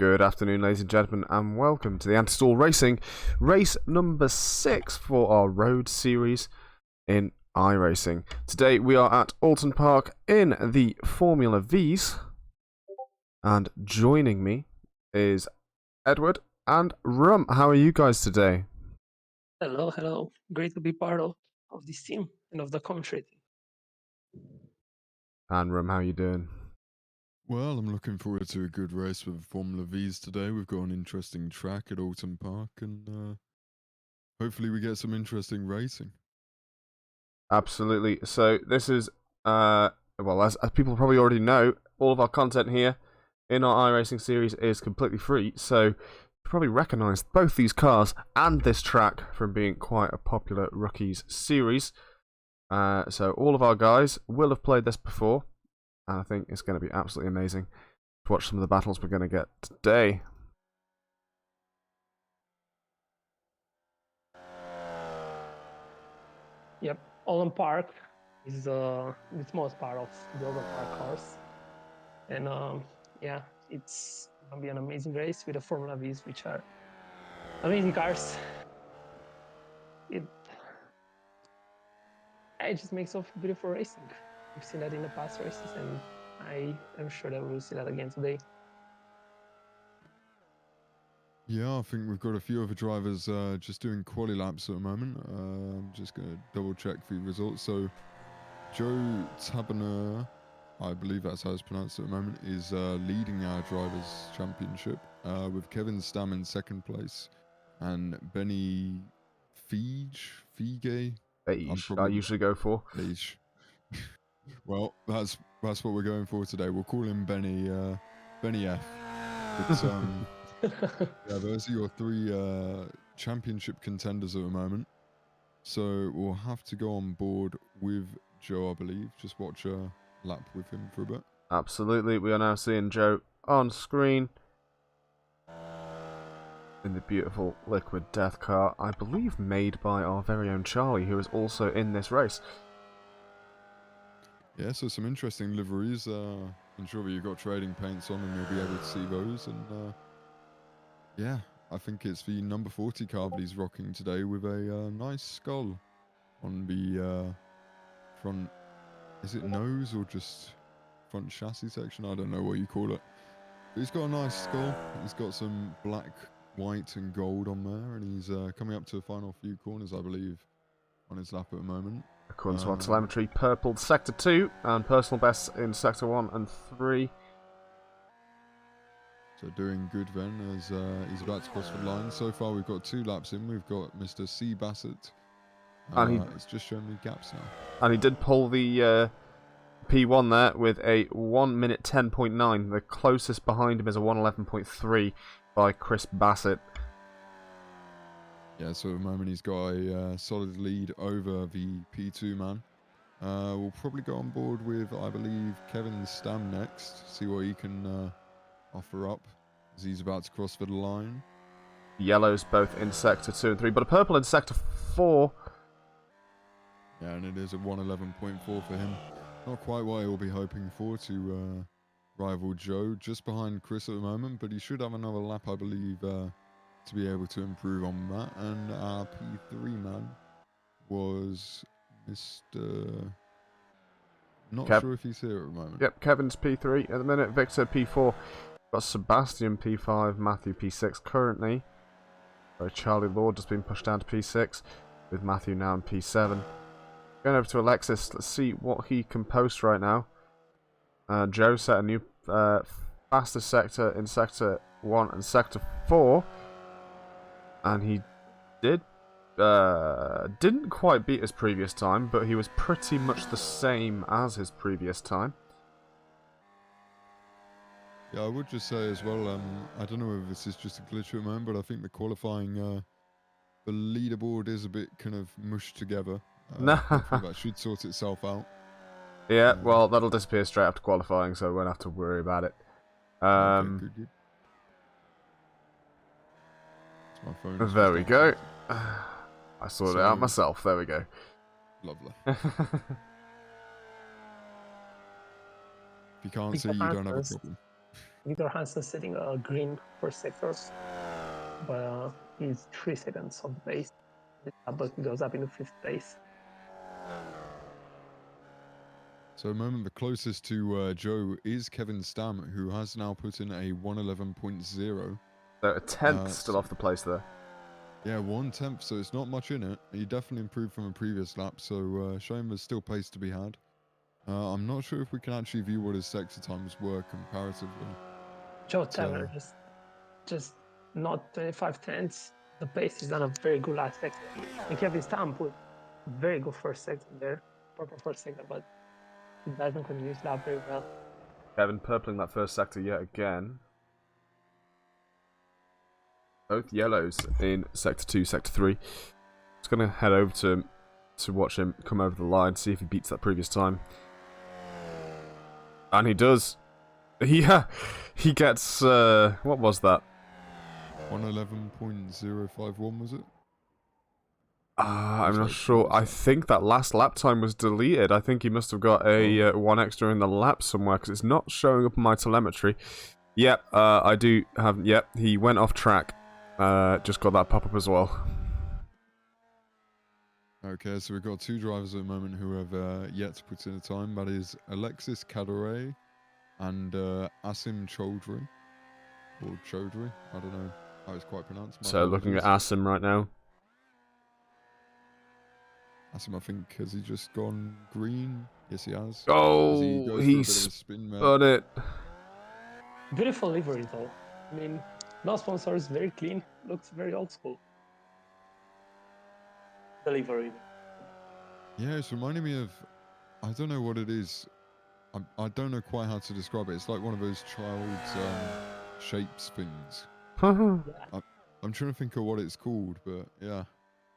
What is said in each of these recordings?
Good afternoon, ladies and gentlemen, and welcome to the Anti-Stall Racing race number 6 for our road series in iRacing. Today we are at Oulton Park in the Formula Vees, and joining me is Edward and Rum. How are you guys today? Hello. Great to be part of this team and of the commentary team. And Rum, how are you doing? Well, I'm looking forward to a good race with Formula V's today. We've got an interesting track at Oulton Park, and hopefully we get some interesting racing. Absolutely. So this is, well, as people probably already know, all of our content here in our iRacing series is completely free, so you probably recognise both these cars and this track from being quite a popular Rookies series. So all of our guys will have played this before, and I think it's going to be absolutely amazing to watch some of the battles we're going to get today. Yep, Oulton Park is the smallest part of the Oulton Park course, and yeah, it's gonna be an amazing race with the Formula V's, which are amazing cars. It just makes of beautiful racing. We've seen that in the past races, and I am sure that we will see that again today. Yeah, I think we've got a few other drivers just doing quali laps at the moment. I'm just going to double check the results. So Joe Taberner, I believe that's how it's pronounced at the moment, is leading our Drivers' Championship with Kevin Stam in second place and Benny Fige. I usually go for. Beige. Well, that's what we're going for today. We'll call him Benny F. It's yeah, those are your three championship contenders at the moment. So we'll have to go on board with Joe, I believe. Just watch a lap with him for a bit. Absolutely, we are now seeing Joe on screen in the beautiful Liquid Death car, I believe made by our very own Charlie, who is also in this race. Yeah, so some interesting liveries. I'm sure that you've got trading paints on and you'll be able to see those. And yeah, I think it's the number 40 car that he's rocking today with a nice skull on the front. Is it nose or just front chassis section? I don't know what you call it. But he's got a nice skull. He's got some black, white and gold on there, and he's coming up to the final few corners, I believe, on his lap at the moment. According to our telemetry, purple Sector 2 and personal bests in Sector 1 and 3. So doing good then as he's about to cross the line. So far we've got 2 laps in. We've got Mr. C. Bassett. And it's just showing me gaps now. And he did pull the P1 there with a 1 minute 10.9. The closest behind him is a 1:11.3 by Chris Bassett. Yeah, so at the moment he's got a solid lead over the P2 man. We'll probably go on board with, I believe, Kevin Stam next. See what he can offer up as he's about to cross the line. Yellows both in Sector 2 and 3, but a purple in Sector 4. Yeah, and it is a 1:11.4 for him. Not quite what he'll be hoping for to rival Joe. Just behind Chris at the moment, but he should have another lap, I believe, to be able to improve on that. And our P3 man was Mr. Not sure if he's here at the moment. Yep, Kevin's P3 at the minute. Victor P4. Got Sebastian P5, Matthew P6 currently. So Charlie Lord just been pushed down to P6 with Matthew now in P7. Going over to Alexis, let's see what he can post right now. Joe set a new fastest sector in Sector 1 and Sector 4. And he didn't quite beat his previous time, but he was pretty much the same as his previous time. Yeah, I would just say as well, I don't know if this is just a glitch at the moment, but I think the qualifying, the leaderboard is a bit kind of mushed together. Hopefully that should sort itself out. Yeah, well, that'll disappear straight after qualifying, so we won't have to worry about it. Okay, good. My phone there we go. I sorted it out myself. There we go. Lovely. If you can't see, you don't have a problem. Victor Hansen setting a green first sector, but he's 3 seconds off the pace. But he goes up into 5th place. So at the moment, the closest to Joe is Kevin Stam, who has now put in a 111.0. So a tenth still off the place there. Yeah, 1/10, so it's not much in it. He definitely improved from a previous lap, so showing there's still pace to be had. I'm not sure if we can actually view what his sector times were comparatively. Joe Taylor just not 25 tenths. The pace is on a very good last sector. And Kevin Stam put very good first sector there, proper first sector, but he doesn't continue his lap very well. Kevin purpling that first sector yet again. Both yellows in sector 2, sector 3. Just gonna head over to him to watch him come over the line, see if he beats that previous time. And he does. Yeah, he gets, what was that? 111.051, was it? I'm not sure. I think that last lap time was deleted. I think he must have got a one extra in the lap somewhere, because it's not showing up on my telemetry. Yep, I do have, yep, he went off track. Just got that pop-up as well. Okay, so we've got 2 drivers at the moment who have yet to put in a time. That is Alexis Kadore and Asim Chaudhry. Or Chaudhry, I don't know how it's quite pronounced. So looking at Asim right now. Asim, I think, has he just gone green? Yes, he has. Oh, he's spun it. Beautiful livery though. I mean, no sponsors, very clean, looks very old school. The livery. Yeah, it's reminding me of, I don't know what it is. I don't know quite how to describe it. It's like one of those child's shapes things. Yeah. I'm trying to think of what it's called, but yeah,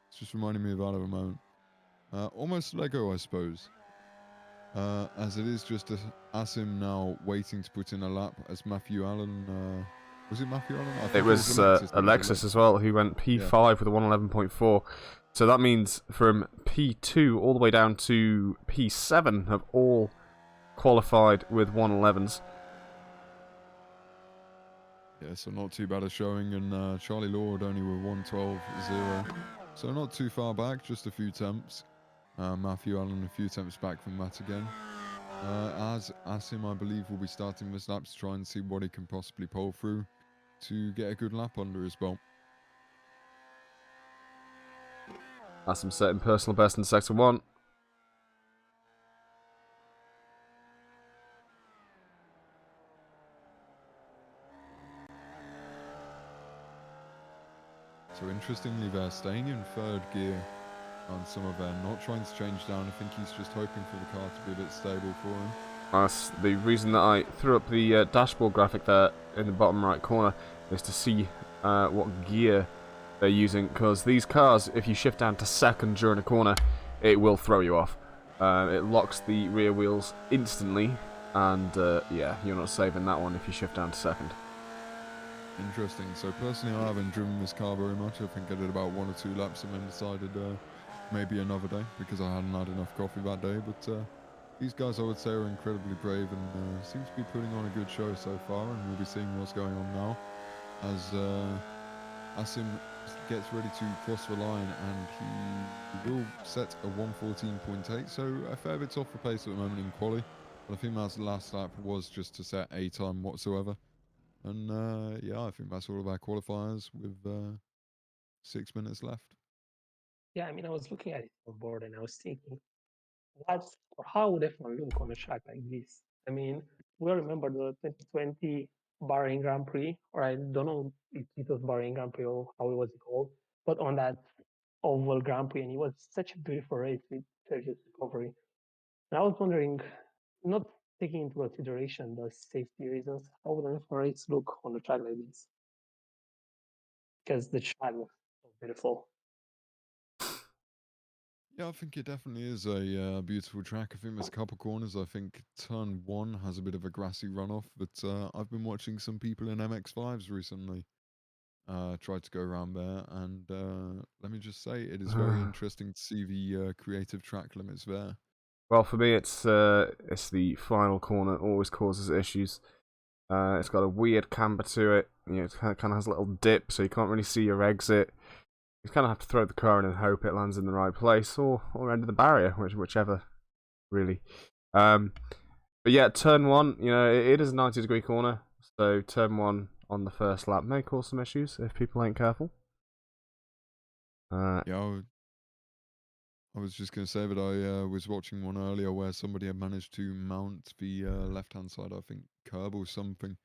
it's just reminding me of that at the moment. Almost Lego, I suppose. As it is just Asim now waiting to put in a lap as Matthew Allen. Was it Matthew Allen? I think It was Alexis as well, who went P5 with a 111.4. So that means from P2 all the way down to P7 have all qualified with 111s. Yeah, so not too bad a showing, and Charlie Lord only with 112.0. So not too far back, just a few temps. Matthew Allen a few temps back from Matt again. As Asim, I believe, will be starting this lap to try and see what he can possibly pull through to get a good lap under his belt. Asim setting personal best in sector 1. So interestingly, they're staying in 3rd gear on some of them, not trying to change down. I think he's just hoping for the car to be a bit stable for him. That's the reason that I threw up the dashboard graphic there in the bottom right corner, is to see what gear they're using, because these cars, if you shift down to 2nd during a corner, it will throw you off. It locks the rear wheels instantly, and yeah, you're not saving that one if you shift down to 2nd. Interesting. So personally, I haven't driven this car very much. I think I did about 1 or 2 laps and then decided maybe another day because I hadn't had enough coffee that day. But these guys, I would say, are incredibly brave and seem to be putting on a good show so far. And we'll be seeing what's going on now as Asim gets ready to cross the line, and he will set a 114.8. So a fair bit off the pace at the moment in quali. But I think that's last lap was just to set a time whatsoever. And yeah, I think that's all of our qualifiers with 6 minutes left. Yeah, I mean, I was looking at it on board and I was thinking, what or how would F1 look on a track like this? I mean, we all remember the 2020 Bahrain Grand Prix, or I don't know if it was Bahrain Grand Prix or how it was called, but on that oval Grand Prix, and it was such a beautiful race with Sergio's recovery. And I was wondering, not taking into consideration the safety reasons, how would an F1 race look on a track like this? Because the track looks so beautiful. Yeah, I think it definitely is a beautiful track. I think there's a couple corners. I think turn 1 has a bit of a grassy runoff, but I've been watching some people in MX5s recently try to go around there, and let me just say, it is very interesting to see the creative track limits there. Well, for me, it's the final corner always causes issues. It's got a weird camber to it. You know, it kind of has a little dip, so you can't really see your exit. You kind of have to throw the car in and hope it lands in the right place, or under the barrier, whichever, really. But yeah, turn 1, you know, it is a 90-degree corner, so turn 1 on the first lap may cause some issues if people ain't careful. Yeah, I was just going to say that I was watching one earlier where somebody had managed to mount the left-hand side, I think, curb or something,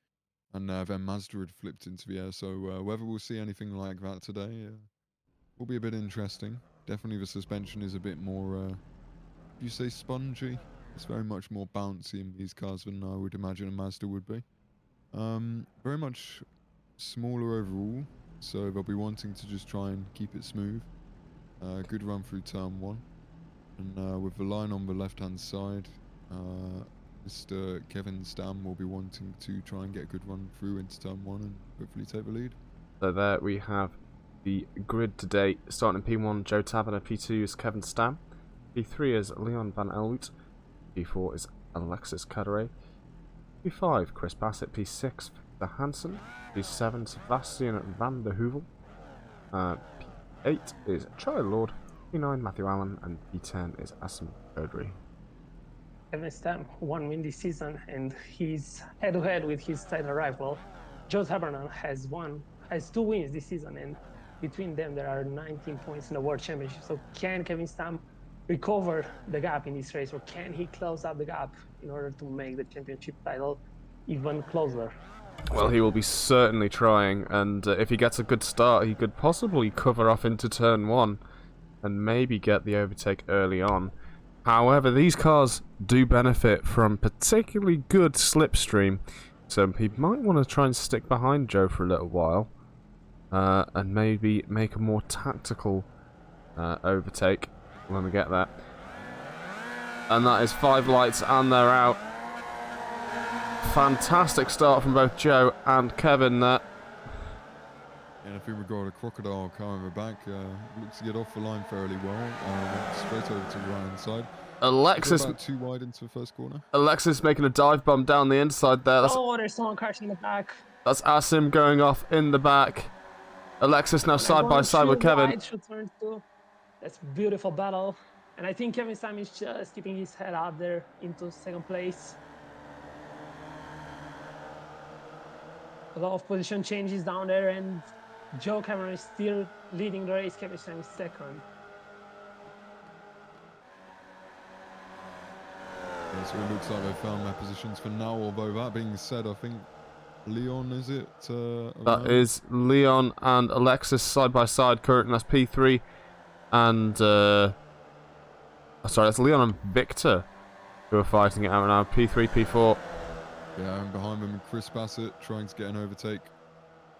and then Mazda had flipped into the air. So whether we'll see anything like that today will be a bit interesting. Definitely the suspension is a bit more, you say spongy? It's very much more bouncy in these cars than I would imagine a Mazda would be. Very much smaller overall, so they'll be wanting to just try and keep it smooth. Good run through turn 1. And with the line on the left-hand side, Mr. Kevin Stam will be wanting to try and get a good run through into turn 1 and hopefully take the lead. So there we have the grid today. Starting in P1, Joe Taverner. P2 is Kevin Stam. P3 is Leon Van Elwood. P4 is Alexis Cadere. P5, Chris Bassett. P6, Victor Hansen. P7, Sebastian Van Der Hoevel. P8 is Charlie Lord. P9, Matthew Allen. And P10 is Asim Chaudhry. Kevin Stam, 1 win this season, and he's head-to-head with his title rival. Joe Taberner has 2 wins this season, and between them there are 19 points in the World Championship. So can Kevin Stam recover the gap in this race, or can he close up the gap in order to make the championship title even closer? Well, he will be certainly trying, and if he gets a good start, he could possibly cover off into turn 1 and maybe get the overtake early on. However, these cars do benefit from particularly good slipstream, so he might want to try and stick behind Joe for a little while, and maybe make a more tactical overtake when we get there. And that is 5 lights, and they're out. Fantastic start from both Joe and Kevin there. And if we regard a crocodile car in the back, looks to get off the line fairly well. Went straight over to the right-hand side. Alexis about too wide into the first corner. Alexis making a dive bomb down the inside there. There's someone crashing in the back. That's Asim going off in the back. Alexis now side by side with Kevin. That's a beautiful battle. And I think Kevin Stam is just keeping his head up there into second place. A lot of position changes down there, and Joe Cameron is still leading the race. Kevin Stam is second. Yeah, so it looks like they've found their positions for now, although that being said, I think Leon, is it? That is Leon and Alexis side by side currently. That's P3 and sorry, that's Leon and Victor who are fighting it out now. P3, P4. Yeah, and behind them Chris Bassett trying to get an overtake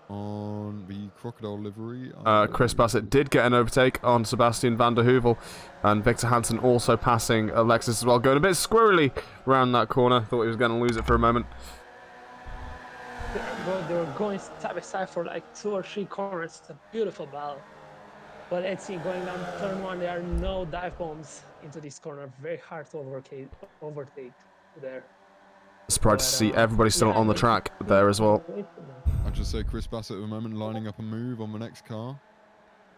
on the crocodile livery. Chris Bassett did get an overtake on Sebastian Van Der Hoevel, and Victor Hansen also passing Alexis as well, going a bit squirrely around that corner. Thought he was going to lose it for a moment. They were going side by side for like 2 or 3 corners. It's a beautiful battle. But let's see, going down turn 1, there are no dive bombs into this corner. Very hard to overtake there. Surprised to see everybody still on the track there as well. I'd just say Chris Bassett at the moment lining up a move on the next car.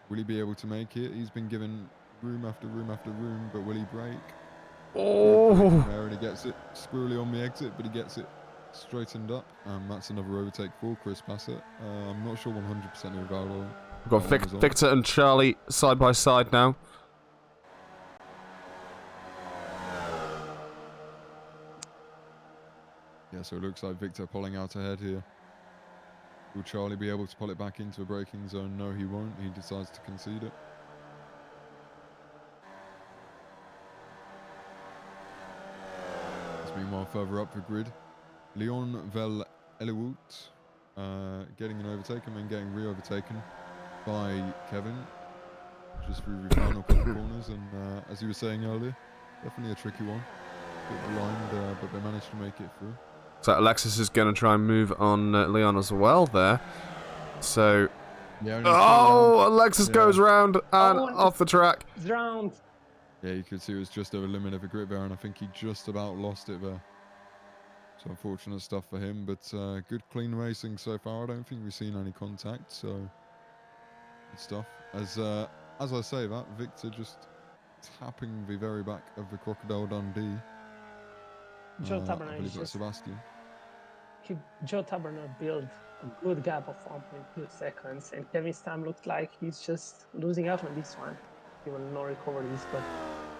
Will he be able to make it? He's been given room after room after room, but will he break? Oh! There, and he gets it squirrely on the exit, but he gets it straightened up. That's another overtake for Chris Bassett. I'm not sure 100% about all. We've got Victor and Charlie side by side now. Yeah, so it looks like Victor pulling out ahead here. Will Charlie be able to pull it back into a braking zone? No, he won't. He decides to concede it. Meanwhile, further up the grid, Leon Van Elwood getting an overtake and then getting re-overtaken by Kevin just through the final couple of corners. And as you were saying earlier, definitely a tricky one. Bit blind, but they managed to make it through. So Alexis is going to try and move on Leon as well there. So, yeah, Alexis goes round and off the track. Drowned. Yeah, you could see it was just over the limit of the grid there, and I think he just about lost it there. So unfortunate stuff for him, but good clean racing so far. I don't think we've seen any contact, so good stuff. As I say that, Victor just tapping the very back of the Crocodile Dundee. Joe I Taberner believe is that's just Sebastian. Joe Taberner built a good gap of 1.2 seconds, and Kevin Stam looks like he's just losing out on this one. He will not recover this, but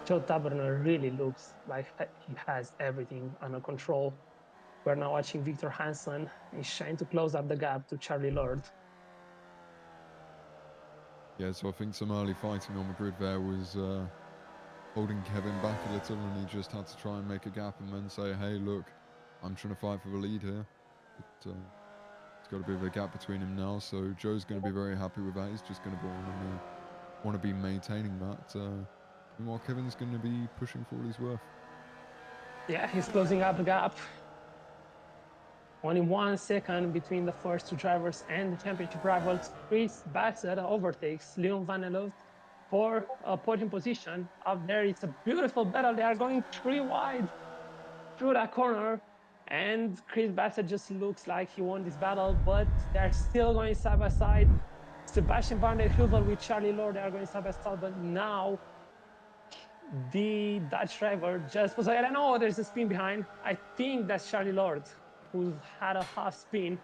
Joe Taberner really looks like he has everything under control. We're now watching Victor Hansen. He's trying to close up the gap to Charlie Lord. Yeah, so I think some early fighting on the grid there was holding Kevin back a little, and he just had to try and make a gap and then say, hey, look, I'm trying to fight for the lead here. But it's got a bit of a gap between him now, so Joe's going to be very happy with that. He's just going to want to be maintaining that. Meanwhile, Kevin's going to be pushing for all he's worth. Yeah, he's closing up the gap. Only 1 second between the first two drivers and the championship rivals. Chris Bassett overtakes Leon Van Der Hoevel for a podium position. Up there, it's a beautiful battle. They are going 3 wide through that corner. And Chris Bassett just looks like he won this battle, but they're still going side by side. Sebastian Van Der Hoevel with Charlie Lord, they are going side by side, but now the Dutch driver just was like, I don't know, there's a spin behind. I think that's Charlie Lord, who had a half spin.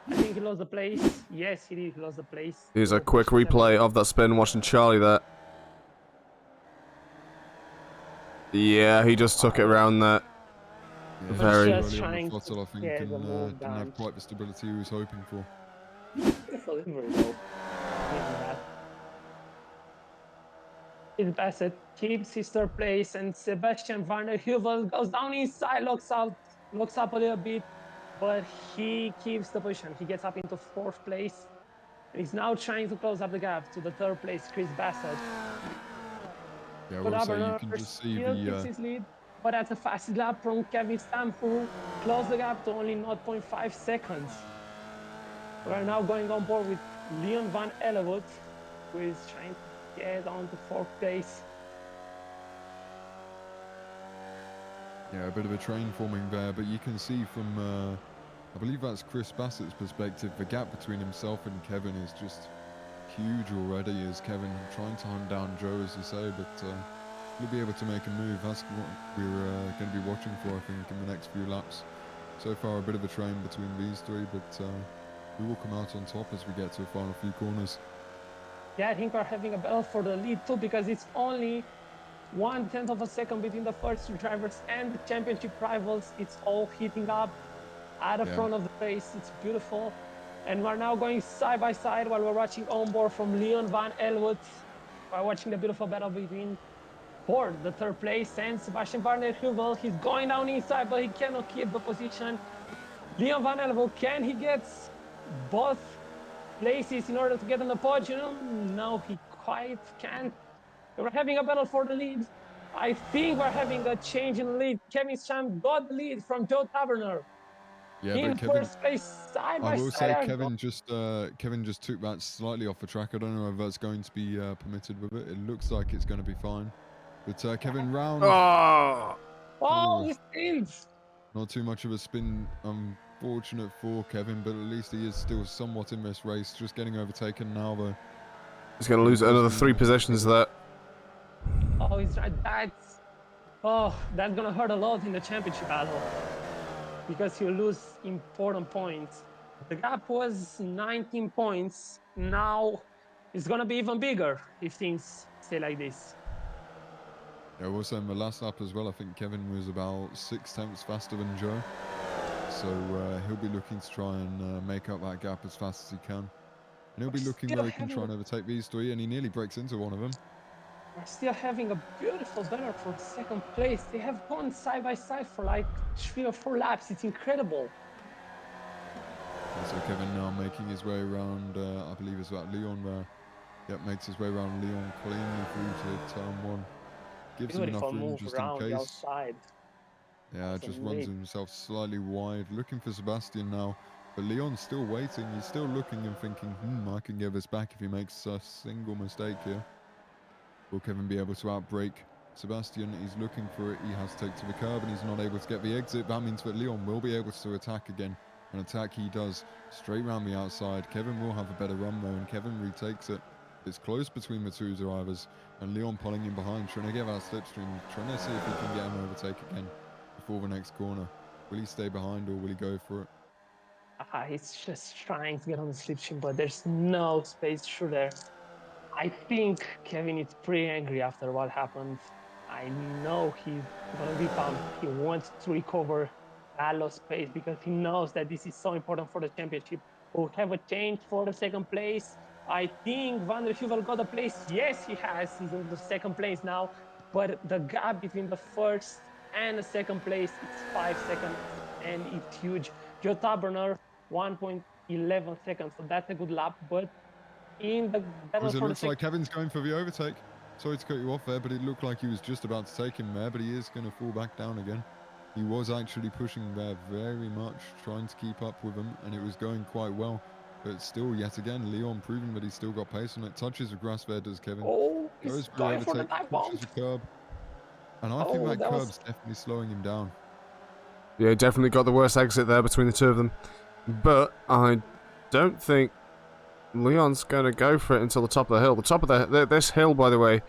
I think he lost the place. Yes, he did. He lost the place. Here's a quick replay of that spin, watching Charlie there. Yeah, he just took it around there. Yeah, Very. just early on the throttle, I think, get and the move didn't have done. quite the stability he was hoping for. Beautiful livery though. Chris Bassett keeps his third place, and Sebastian Van Der Hoevel goes down inside, locks up a little bit, but he keeps the position. He gets up into 4th place, and he's now trying to close up the gap to the 3rd place, Chris Bassett. Yeah, I will say you can just see still keeps the... his lead, but that's a fast lap from Kevin Stam, who closed the gap to only 0.5 seconds. We're now going on board with Leon Van Ellewood, who is trying to get on to 4th place. Yeah, a bit of a train forming there, but you can see from, I believe that's Chris Bassett's perspective, the gap between himself and Kevin is just huge already, as Kevin trying to hunt down Joe, as you say, but he'll be able to make a move. That's what we're going to be watching for, I think, in the next few laps. So far, a bit of a train between these three, but we will come out on top as we get to the final few corners. Yeah, I think we're having a battle for the lead too, because it's only 1/10 of a second between the first two drivers and the championship rivals. It's all heating up at the front of the race. It's beautiful. And we're now going side by side while we're watching on board from Leon Van Elwood. We're watching the beautiful battle between Ford, the 3rd place, and Sebastian Van Der Hoevel. He's going down inside, but he cannot keep the position. Leon Van Elwood, can he get both places in order to get on the podium? No, he quite can't. We're having a battle for the lead. I think we're having a change in the lead. Kevin Stam got the lead from Joe Taberner. Yeah, in but Kevin, 1st place, side I by will side. say Kevin just took that slightly off the track. I don't know if that's going to be permitted with it. It looks like it's going to be fine. But Kevin round. Oh, he spins. Not too much of a spin, unfortunate for Kevin, but at least he is still somewhat in this race. Just getting overtaken now, though. He's going to lose another 3 positions there. Oh, he's right. That's going to hurt a lot in the championship battle, because he'll lose important points. The gap was 19 points. Now it's going to be even bigger if things stay like this. Yeah, also in the last lap as well, I think Kevin was about 6/10 faster than Joe. So he'll be looking to try and make up that gap as fast as he can. And he'll be looking where he can try and overtake these three, and he nearly breaks into one of them. We're still having a beautiful battle for 2nd place. They have gone side by side for like 3 or 4 laps. It's incredible. So Kevin now making his way around, I believe it's about Leon there. Yep, makes his way around Leon cleanly through to turn 1. Gives him enough room just in case. Outside. Yeah, just runs himself slightly wide, looking for Sebastian now. But Leon's still waiting. He's still looking and thinking, I can give this back if he makes a single mistake here. Will Kevin be able to outbrake Sebastian is looking for it. He has to take to the curb and he's not able to get the exit. That means that Leon will be able to attack again. An attack he does straight round the outside. Kevin will have a better run though, and Kevin retakes it. It's close between the two drivers, and Leon pulling in behind, trying to get that slipstream, trying to see if he can get him overtake again before the next corner. Will he stay behind or will he go for it? He's just trying to get on the slipstream, but there's no space through there. I think Kevin is pretty angry after what happened. I know he's gonna be pumped. He wants to recover that lost space because he knows that this is so important for the championship. We'll have a change for the second place. I think Van Der Hoevel got a place. Yes, he has. He's in the second place now. But the gap between the first and the second place is 5 seconds, and it's huge. Joe Taberner, 1.11 seconds, so that's a good lap. But in the battle It for the looks like Kevin's going for the overtake. Sorry to cut you off there, but it looked like he was just about to take him there, but he is going to fall back down again. He was actually pushing there very much, trying to keep up with him, and it was going quite well. But still, yet again, Leon proving that he's still got pace on it. Touches the grass there, does Kevin. Oh, Goes he's for going for the overtake, dive bomb. touches the curb. And I think Oh, that that curb's was definitely slowing him down. Yeah, definitely got the worst exit there between the two of them. But I don't think Leon's going to go for it until the top of the hill. The top of this hill, by the way,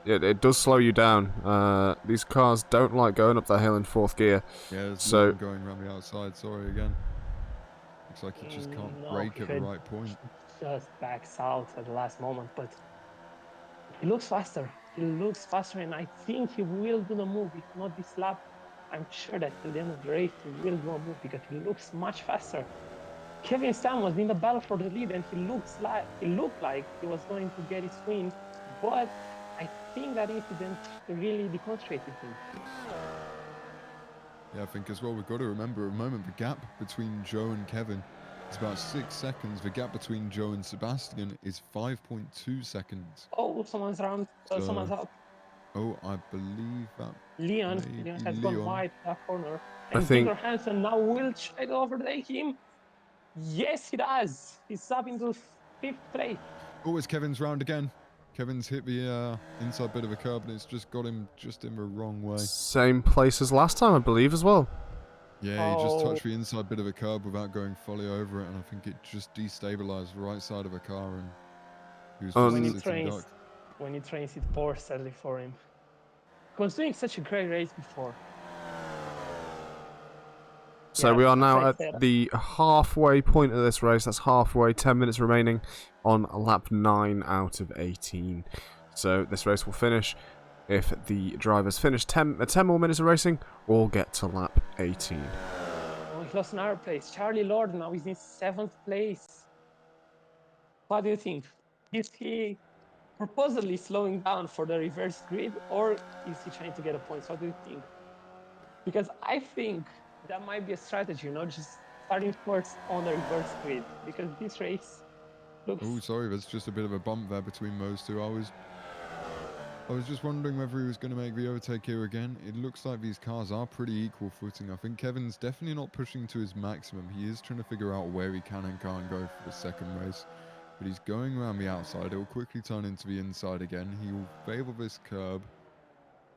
it does slow you down. These cars don't like going up that hill in fourth gear. Yeah, there's So Leon going around the outside. Sorry again. Looks like he just can't no, brake he at the had right point. just backs out at the last moment, but he looks faster. He looks faster, and I think he will do the move. If not this lap, I'm sure that till the end of the race he will do a move because he looks much faster. Kevin Stam was in the battle for the lead, and he looked like he was going to get his win, but I think that incident really deconcentrated him. Yeah, I think as well, we've got to remember at the moment the gap between Joe and Kevin is about 6 seconds. The gap between Joe and Sebastian is 5.2 seconds. Oh, someone's around. Someone's out. Oh, I believe that Leon maybe has gone Leon. wide that corner. I And think Tigger Hansen now will try to overtake him. Yes, he does. He's up into 5th place. Oh, it's Kevin's round again. Kevin's hit the inside bit of a curb and it's just got him just in the wrong way. same place as last time, I believe, as well. Yeah, he just touched the inside bit of a curb without going fully over it, and I think it just destabilized the right side of the car, and he was just sitting duck. When he trains, it pours sadly for him. He was doing such a great race before. So we are now at the halfway point of this race. That's halfway, 10 minutes remaining on lap 9 out of 18. So this race will finish if the drivers finish 10 more minutes of racing or get to lap 18. Oh, he lost another place. Charlie Lord now is in 7th place. What do you think? Is he purposely slowing down for the reverse grid, or is he trying to get a point? What do you think? Because I think that might be a strategy, just starting first on the reverse grid, because this race looks... Oh, sorry, there's just a bit of a bump there between those two. I was just wondering whether he was going to make the overtake here again. It looks like these cars are pretty equal footing. I think Kevin's definitely not pushing to his maximum. He is trying to figure out where he can and can't go for the second race. But he's going around the outside. It will quickly turn into the inside again. He will favor this curb.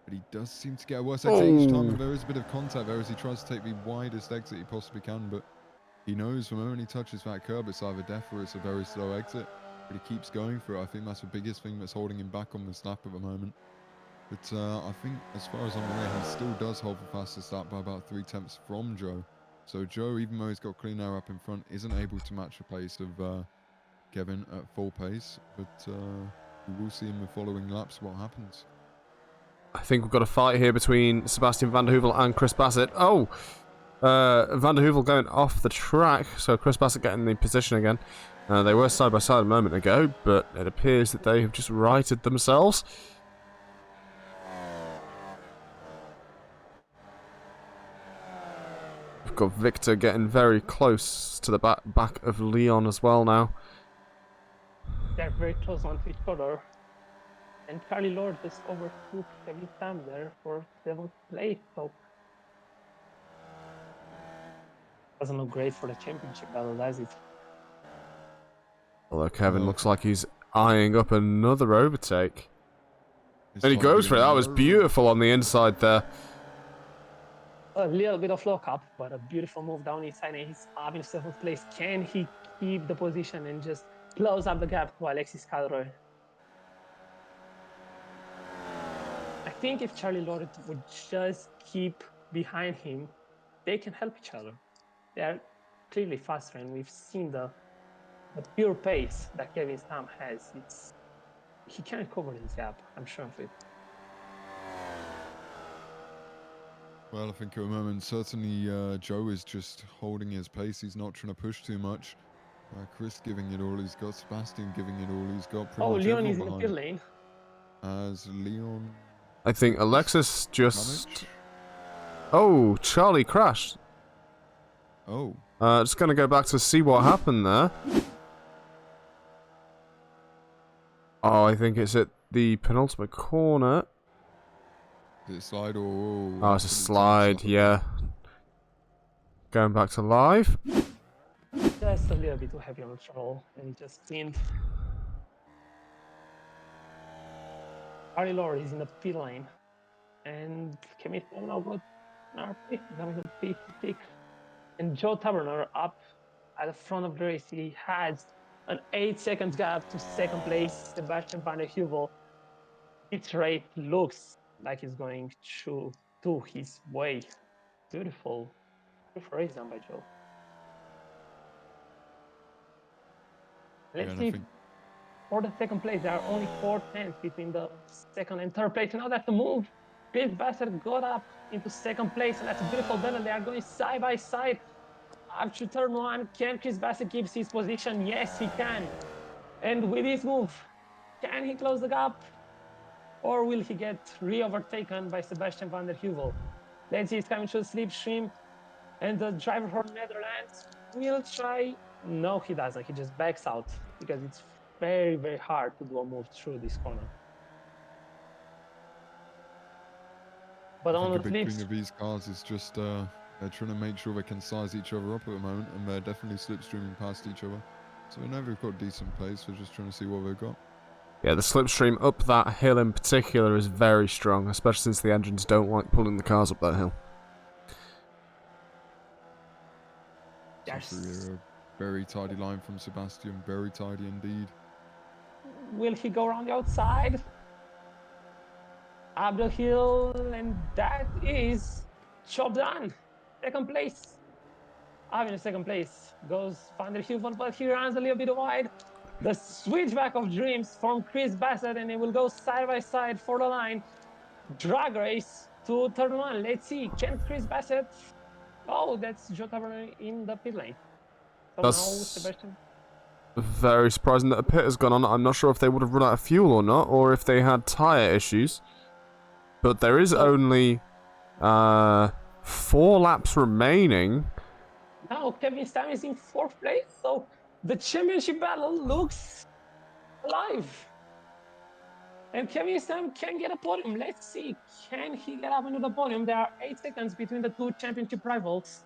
But he does seem to get a worse exit each time. And there is a bit of contact there as he tries to take the widest exit he possibly can. But he knows the moment he touches that curb, it's either death or it's a very slow exit. But he keeps going for it. I think that's the biggest thing that's holding him back on this lap at the moment. But I think, as far as I'm aware, he still does hold the fastest lap by about 3/10 from Joe. So Joe, even though he's got clean air up in front, isn't able to match the pace of Kevin at full pace. But we will see in the following laps what happens. I think we've got a fight here between Sebastian Van Der Hoevel and Chris Bassett. Oh! Van Der Hoevel going off the track, so Chris Bassett getting the position again. They were side by side a moment ago, but it appears that they have just righted themselves. We've got Victor getting very close to the back of Leon as well now. They're very close on each other. And Charlie Lord just overtook Kevin Stam there for 7th place, so doesn't look great for the championship battle, does it? Although Kevin looks like he's eyeing up another overtake. And he goes for it. That was beautiful on the inside there. A little bit of lock up, but a beautiful move down inside, and he's up in 7th place. Can he keep the position and just close up the gap to Alexis Calroy? I think if Charlie Lord would just keep behind him, they can help each other. They are clearly faster, and we've seen the pure pace that Kevin Stam has. He can't cover this gap, I'm sure of it. Well, I think at the moment, certainly Joe is just holding his pace. He's not trying to push too much. Chris giving it all he's got. Sebastian giving it all he's got. Pretty much Leon everyone is in the behind. pit lane. As Leon... I think Alexis just... Oh, Charlie crashed. Oh. Just going to go back to see what happened there. Oh, I think it's at the penultimate corner. Is it a slide or... Oh, it's a slide, yeah. Going back to live. Just a little bit too heavy on the throttle, and he just cleaned. Charlie Lord is in the pit lane, and Kevin Stam now got an RP, having a big pick. And Joe Taberner up at the front of the race. He has an 8-second gap to 2nd place, Sebastian Van Der Hoevel. This race looks like it's going to his way. Beautiful race done by Joe. Let's see. For the 2nd place, there are only 4 tenths between the 2nd and 3rd place. Now that's the move. Chris Bassett got up into 2nd place, and that's a beautiful battle. They are going side by side. After turn 1, can Chris Bassett keep his position? Yes, he can. And with this move, can he close the gap? Or will he get re-overtaken by Sebastian Van Der Hoevel? Let's see, he's coming to the slipstream. And the driver from Netherlands will try. No, he doesn't. He just backs out because it's very, very hard to do a move through this corner. But on the between flips, these cars is just they're trying to make sure they can size each other up at the moment, and they're definitely slipstreaming past each other. So we know they've got decent pace. We're just trying to see what they've got. Yeah, the slipstream up that hill in particular is very strong, especially since the engines don't like pulling the cars up that hill. yes. A very tidy line from Sebastian, very tidy indeed. Will he go around the outside? Up the hill, and that is job done. 2nd place. Up in the 2nd place goes Van Der Hoevel, but he runs a little bit wide. The switchback of dreams from Chris Bassett, and it will go side by side for the line. Drag race to turn 1. Let's see, can Chris Bassett... Oh, that's Joe Taberner in the pit lane. So That's now Sebastian... very surprising that a pit has gone on. I'm not sure if they would have run out of fuel or not, or if they had tyre issues. But there is only 4 laps remaining. Now Kevin Stam is in 4th place, so the championship battle looks alive. And Kevin Stam can get a podium. Let's see, can he get up into the podium? There are 8 seconds between the 2 championship rivals.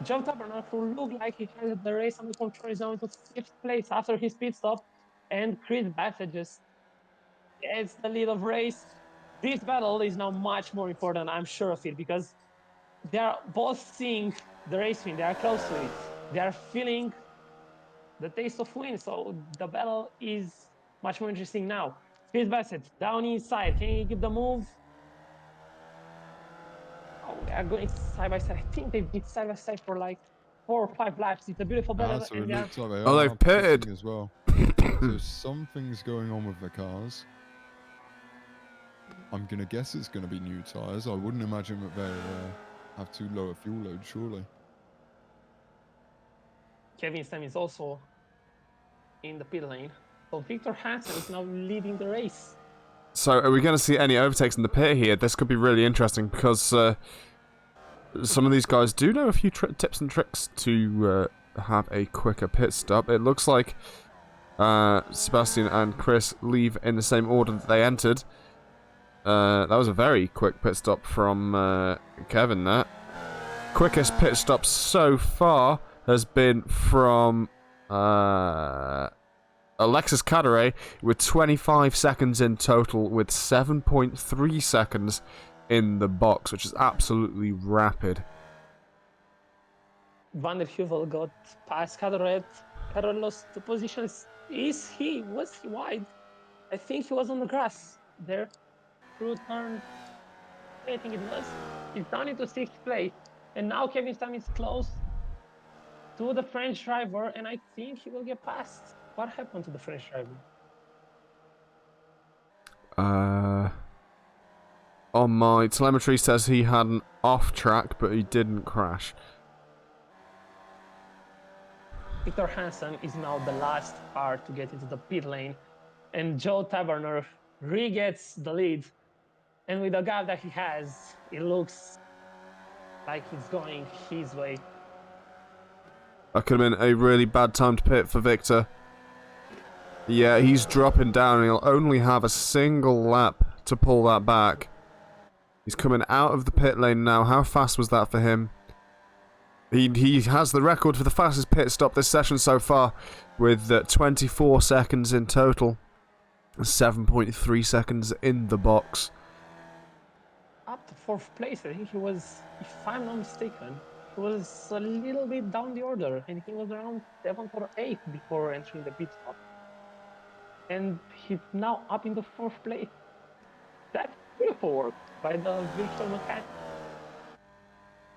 Joe Taberner, who looked like he had the race under control, is now into 5th place after his pit stop. And Chris Bassett just gets the lead of race. This battle is now much more important, I'm sure of it, because they are both seeing the race win. They are close to it. They are feeling the taste of win. So the battle is much more interesting now. Chris Bassett down inside. Can he keep the move? Oh, they are going side by side. I think they've been side by side for like 4 or 5 laps. It's a beautiful battle. So it looks like they Oh, are they've pitted as well. So something's going on with the cars. I'm gonna guess it's gonna be new tires. I wouldn't imagine that they have too low a fuel load, surely. Kevin Stam is also in the pit lane. So Victor Hansen is now leading the race. So are we going to see any overtakes in the pit here? This could be really interesting because some of these guys do know a few tips and tricks to have a quicker pit stop. It looks like Sebastian and Chris leave in the same order that they entered. That was a very quick pit stop from Kevin there. Quickest pit stop so far has been from Alexis Cadere with 25 seconds in total, with 7.3 seconds in the box, which is absolutely rapid. Van Der Hoevel got past Caderet. Caderet lost the positions. Was he wide? I think he was on the grass there. Through turn, I think it was. He's down into 6th place. And now Kevin Stam is close to the French driver, and I think he will get past. What happened to the French driver? On my telemetry says he had an off track, but he didn't crash. Victor Hansen is now the last car to get into the pit lane, and Joe Taberner re-gets the lead. And with the gap that he has, it looks like it's going his way. That could have been a really bad time to pit for Victor. Yeah, he's dropping down and he'll only have a single lap to pull that back. He's coming out of the pit lane now. How fast was that for him? He has the record for the fastest pit stop this session so far, with 24 seconds in total. 7.3 seconds in the box. Up to 4th place, I think he was, if I'm not mistaken, he was a little bit down the order. I think he was around 7th or 8th before entering the pit stop. And he's now up in the 4th place. That's beautiful work by the virtual mechanic.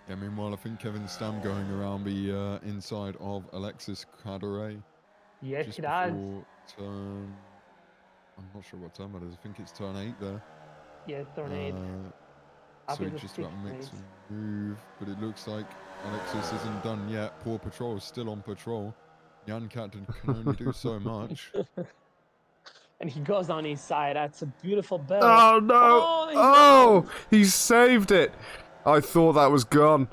Yeah, meanwhile, I think Kevin Stam going around the inside of Alexis Cadere. Yes, Just he does. before turn... I'm not sure what turn that is. I think it's turn 8 there. Yes, turn 8. Up So in the just about 6th makes place. a move, but it looks like Alexis isn't done yet. Poor Patrol is still on patrol. Jan Captain can only do so much. And he goes on inside. That's a beautiful bell. Oh no! Oh, He saved it! I thought that was gone.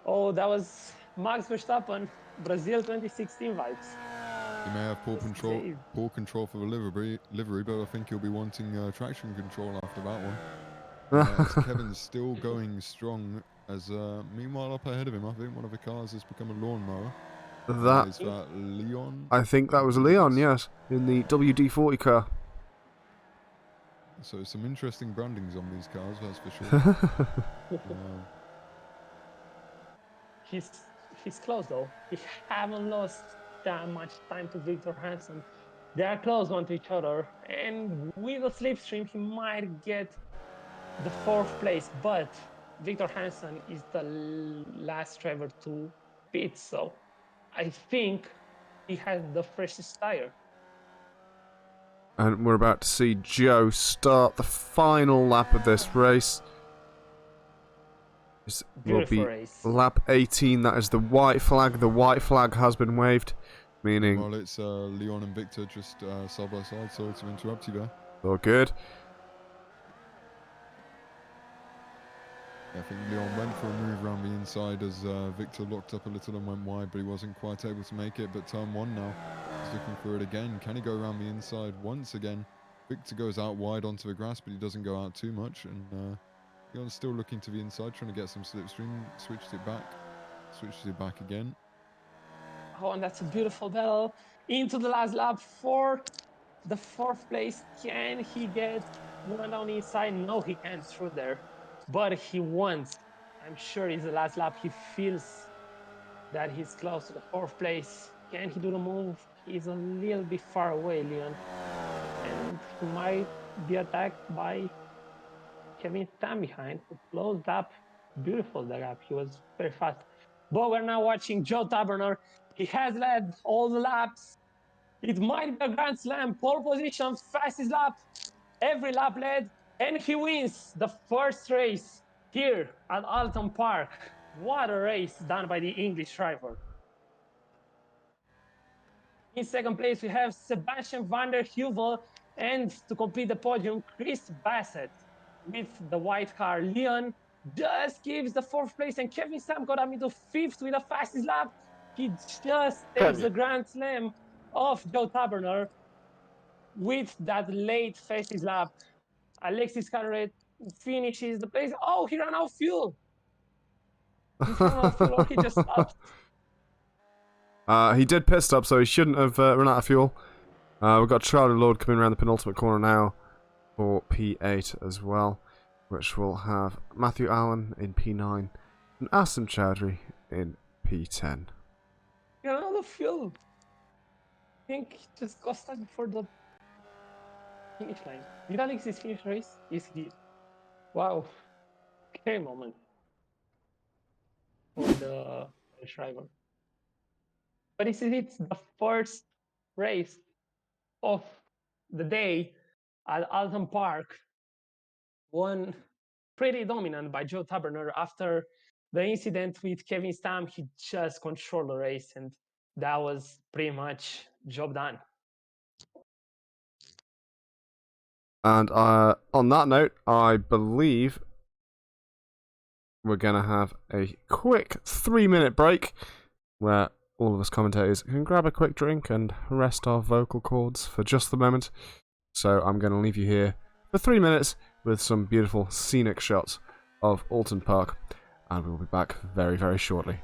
Oh, that was Max Verstappen, Brazil 2016 vibes. He may have poor Save. control for the livery, but I think he'll be wanting traction control after that one. As Kevin's still going strong. As meanwhile, up ahead of him, I think one of the cars has become a lawnmower. Is that Leon? I think that was Leon, yes, in the WD-40 car. So some interesting brandings on these cars, that's for sure. He's close though. He haven't lost that much time to Victor Hansen. They are close one to each other, and with a slipstream, he might get the 4th place. But Victor Hansen is the last driver to pit, so I think he has the freshest tire. And we're about to see Joe start the final lap of this race. This will be race. lap 18. That is the white flag. The white flag has been waved, meaning... Well, it's Leon and Victor just side by side, sorry to interrupt you there. All good. I think Leon went for a move around the inside as Victor locked up a little and went wide, but he wasn't quite able to make it. But turn 1 now, he's looking for it again. Can he go around the inside once again? Victor goes out wide onto the grass, but he doesn't go out too much. And Leon's still looking to the inside, trying to get some slipstream. Switches it back again. Oh, and that's a beautiful battle into the last lap for the 4th place. Can he get one down inside? No, he can't through there. But he wants. I'm sure it's the last lap. He feels that he's close to the 4th place. Can he do the move? He's a little bit far away, Leon. And he might be attacked by Kevin Stam behind, who closed up. Beautiful the gap. He was very fast. But we're now watching Joe Taberner. He has led all the laps. It might be a Grand Slam. Pole position, fastest lap. Every lap led. And he wins the 1st race here at Oulton Park. What a race done by the English driver. In 2nd place, we have Sebastian Van Der Hoevel. And to complete the podium, Chris Bassett with the white car. Leon just gives the 4th place, and Kevin Stam got up into 5th with the fastest lap. He just takes the Grand Slam of Joe Taberner with that late fastest lap. Alexis Cadere finishes the place. Oh, he ran out of fuel. He ran out of fuel, or he just stopped. He did pit stop, so he shouldn't have run out of fuel. We've got Charlie Lord coming around the penultimate corner now for P8 as well, which will have Matthew Allen in P9 and Asim Chowdhury in P10. Yeah, the field. I think he just got stuck before the finish line. Did Alex finish race? Yes, he did. Wow. Okay, moment for the French driver. But it's the first race of the day at Oulton Park, won pretty dominant by Joe Taberner. After the incident with Kevin Stam, he just controlled the race, and that was pretty much job done. And on that note, I believe we're going to have a quick 3-minute break where all of us commentators can grab a quick drink and rest our vocal cords for just the moment. So I'm going to leave you here for 3 minutes with some beautiful scenic shots of Oulton Park, and we'll be back very, very shortly.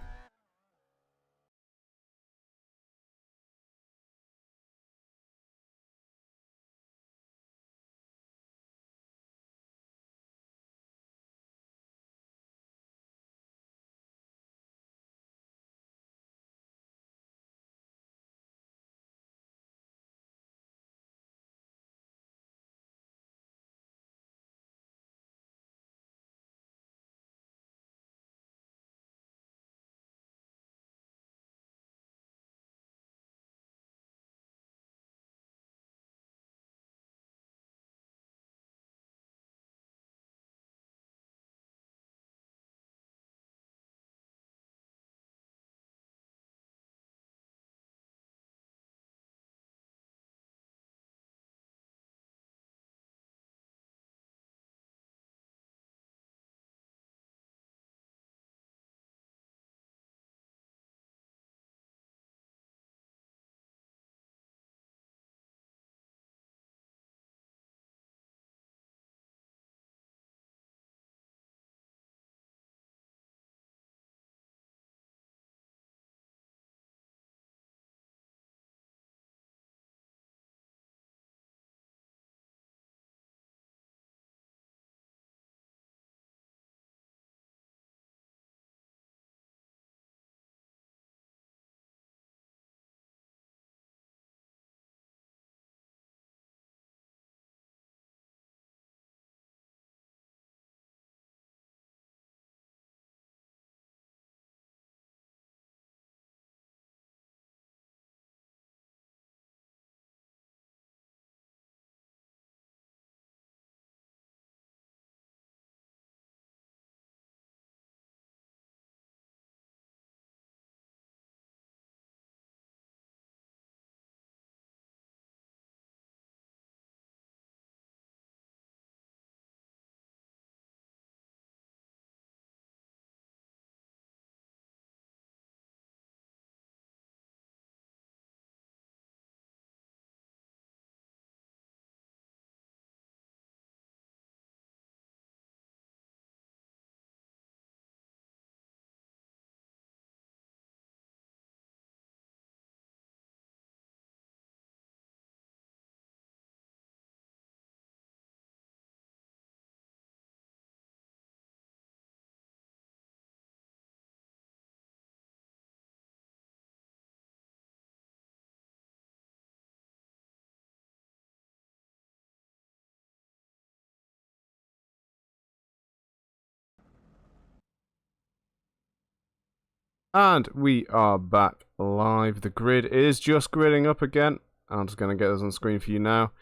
And we are back live. The grid is just gridding up again. I'm just going to get this on screen for you now.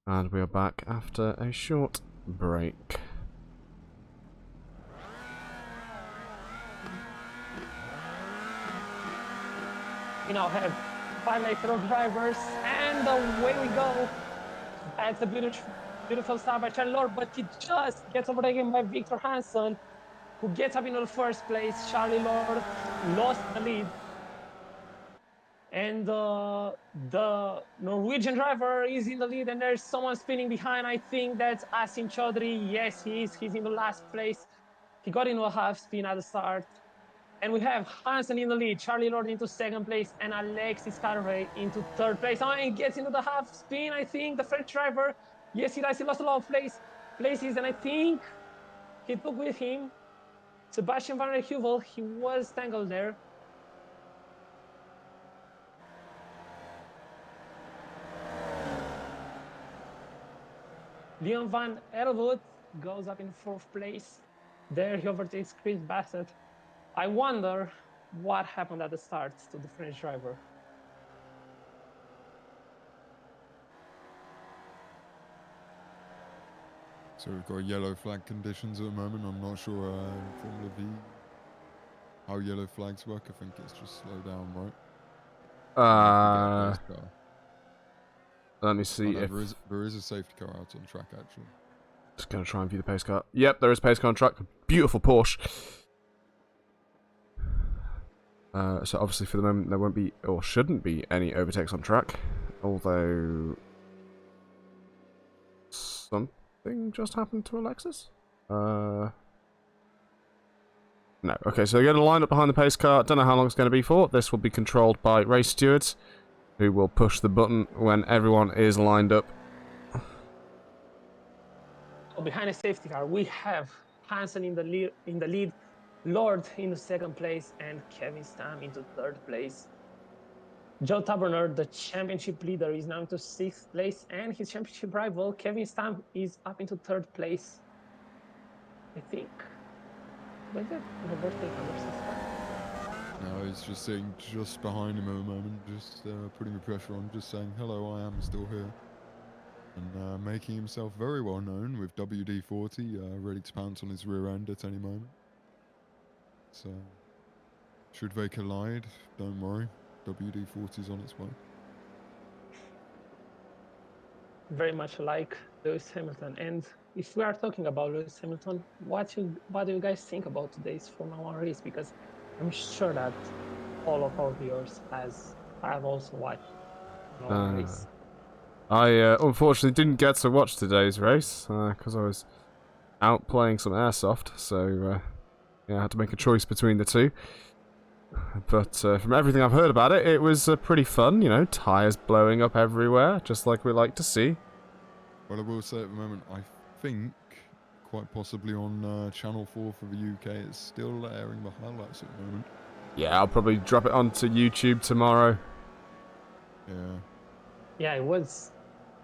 And we are back after a short break. We now have 5 electoral drivers, and away we go. That's a beautiful start by Charlie Lord, but he just gets overtaken by Victor Hansen, who gets up into the first place. Charlie Lord lost the lead. And the Norwegian driver is in the lead, and there's someone spinning behind. I think that's Asim Chaudhry. Yes, he is. He's in the last place. He got into a half spin at the start. And we have Hansen in the lead, Charlie Lord into second place, and Alexis Carvey into third place. Oh, and gets into the half spin, I think. The French driver, yes, he does. He lost a lot of places, and I think he took with him Sebastian Van Der Hoevel. He was tangled there. Leon Van Elwood goes up in fourth place. There he overtakes Chris Bassett. I wonder what happened at the start to the French driver. So we've got yellow flag conditions at the moment. I'm not sure in Formula V how yellow flags work. I think it's just slow down, right? Let me see no, if there is a safety car out on track actually. Just gonna try and view the pace car. Yep, there is a pace car on track. Beautiful Porsche. So obviously for the moment there won't be or shouldn't be any overtakes on track, although something just happened to Alexis. No. Okay, so they're going to line up behind the pace car. Don't know how long it's going to be for. This will be controlled by race stewards, who will push the button when everyone is lined up. So behind the safety car, we have Hansen in the lead, Lord in the second place, and Kevin Stam into third place. Joe Taberner, the championship leader, is now into sixth place, and his championship rival, Kevin Stam, is up into third place. I think. Was it Roberto Anderson's car? No, he's just sitting just behind him at the moment, just putting the pressure on, just saying, hello, I am still here. And making himself very well known with WD-40, ready to pounce on his rear end at any moment. So, should they collide, don't worry, WD-40's on its way. Very much like Lewis Hamilton. And if we are talking about Lewis Hamilton, what do you guys think about today's Formula One race? Because I'm sure that all of our viewers have also watched the race. I unfortunately didn't get to watch today's race because I was out playing some airsoft, so yeah, I had to make a choice between the two. But from everything I've heard about it, it was pretty fun, you know, tyres blowing up everywhere, just like we like to see. Well, I will say at the moment, I think, quite possibly on Channel 4 for the UK, it's still airing the highlights at the moment. Yeah, I'll probably drop it onto YouTube tomorrow. Yeah. Yeah, it was.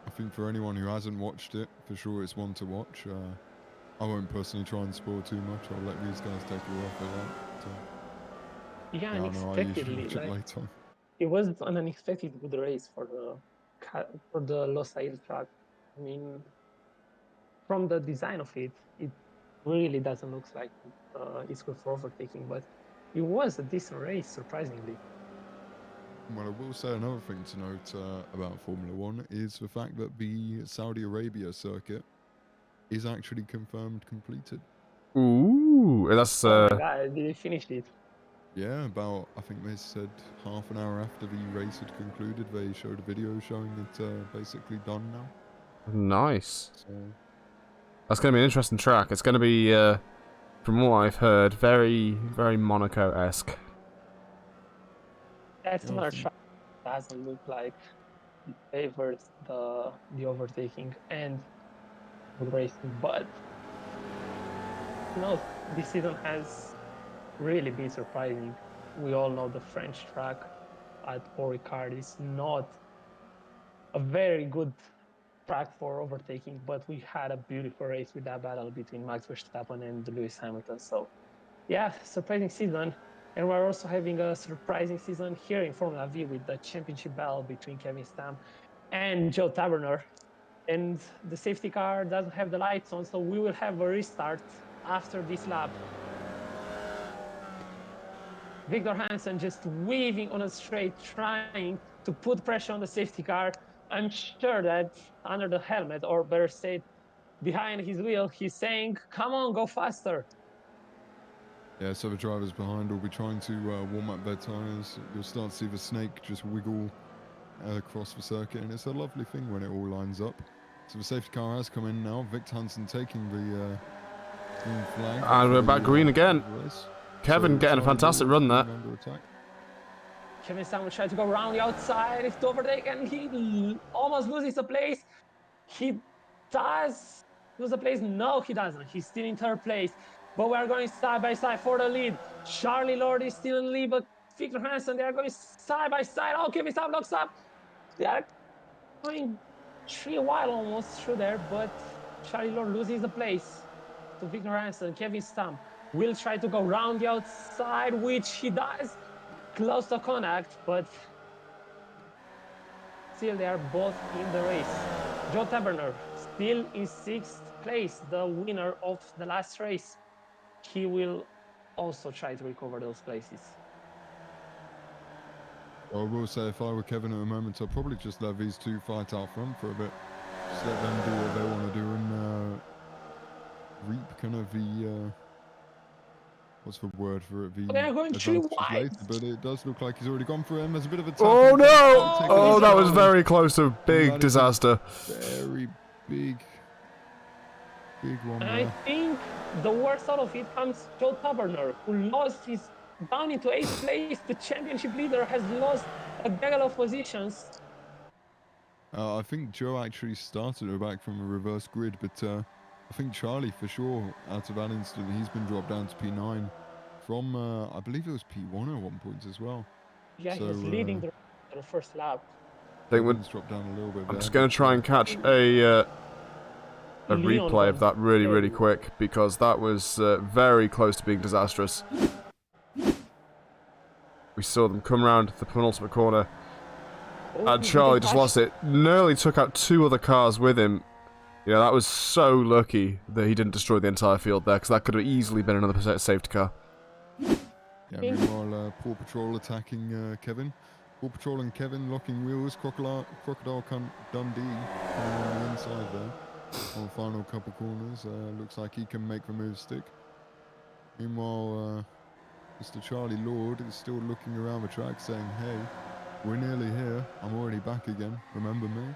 I think for anyone who hasn't watched it, for sure it's one to watch. I won't personally try and spoil too much. I'll let these guys take it off of that. Yeah, I unexpectedly. watch it later. It was an unexpected good race for the Los Angeles track. I mean, from the design of it, it really doesn't look like it's good for overtaking, but it was a decent race, surprisingly. Well, I will say another thing to note about Formula One is the fact that the Saudi Arabia circuit is actually confirmed completed. Ooh, that's Oh my god, did they finish it? Yeah, about, I think they said half an hour after the race had concluded, they showed a video showing it basically done now. nice. So, That's going to be an interesting track. It's going to be, from what I've heard, very, very Monaco-esque. That's another track that doesn't look like it favors the overtaking and the racing, but no, this season has really been surprising. We all know the French track at Paul Ricard is not a very good track for overtaking, but we had a beautiful race with that battle between Max Verstappen and Lewis Hamilton. So, yeah, surprising season. And we're also having a surprising season here in Formula V with the championship battle between Kevin Stam and Joe Taberner. And the safety car doesn't have the lights on, so we will have a restart after this lap. Victor Hansen just weaving on a straight, trying to put pressure on the safety car. I'm sure that under the helmet, or better said, behind his wheel, he's saying, come on, go faster. yeah, so the drivers behind will be trying to warm up their tyres. You'll start to see the snake just wiggle across the circuit, and it's a lovely thing when it all lines up. So the safety car has come in now. Victor Hansen taking the green flag. And we're back green again. Kevin getting a Charlie fantastic Lord run there. being under attack. Kevin Stam will try to go around the outside. If to overtake, and he almost loses the place. He does lose the place. No, he doesn't. He's still in third place. But we are going side by side for the lead. Charlie Lord is still in the lead, but Victor Hansen, they are going side by side. Oh, Kevin Stam locks up. They are going 3 wide almost through there, but Charlie Lord loses the place to Victor Hansen. Kevin Stam will try to go round the outside, which he does. Close to contact, but still they are both in the race. Joe Taberner still in 6th place, the winner of the last race. He will also try to recover those places. I will say, if I were Kevin at the moment, I'd probably just let these two fight out front for a bit. Just let them do what they want to do and reap kind of the what's the word for it? The They are going 3 advantages wide. later. But it does look like he's already gone for him. There's a bit of a tap. Oh no! Oh, Oh, that was he's very close to a big That is a disaster. Very big one And there. I think the worst out of it comes Joe Taberner, who lost his down into 8th place. The championship leader has lost a gaggle of positions. I think Joe actually started her back from a reverse grid, but I think Charlie, for sure, out of that instant, he's been dropped down to P9 from, I believe it was P1 at one point as well. Yeah, So, he was leading the first lap. I think Kevin's dropped down a little bit I'm there, just going but, to try and catch a Leon replay of got that really, very really low. quick, because that was very close to being disastrous. We saw them come round the penultimate corner, Oh, and he's Charlie getting just touched. lost it. Nearly took out 2 other cars with him. Yeah, that was so lucky that he didn't destroy the entire field there, because that could have easily been another safety car. yeah, meanwhile, Paw Patrol attacking Kevin. Paw Patrol and Kevin locking wheels. Crocodile Dundee coming on the inside there. On the final couple corners, looks like he can make the move stick. Meanwhile, Mr. Charlie Lord is still looking around the track saying, hey, we're nearly here. I'm already back again. Remember me?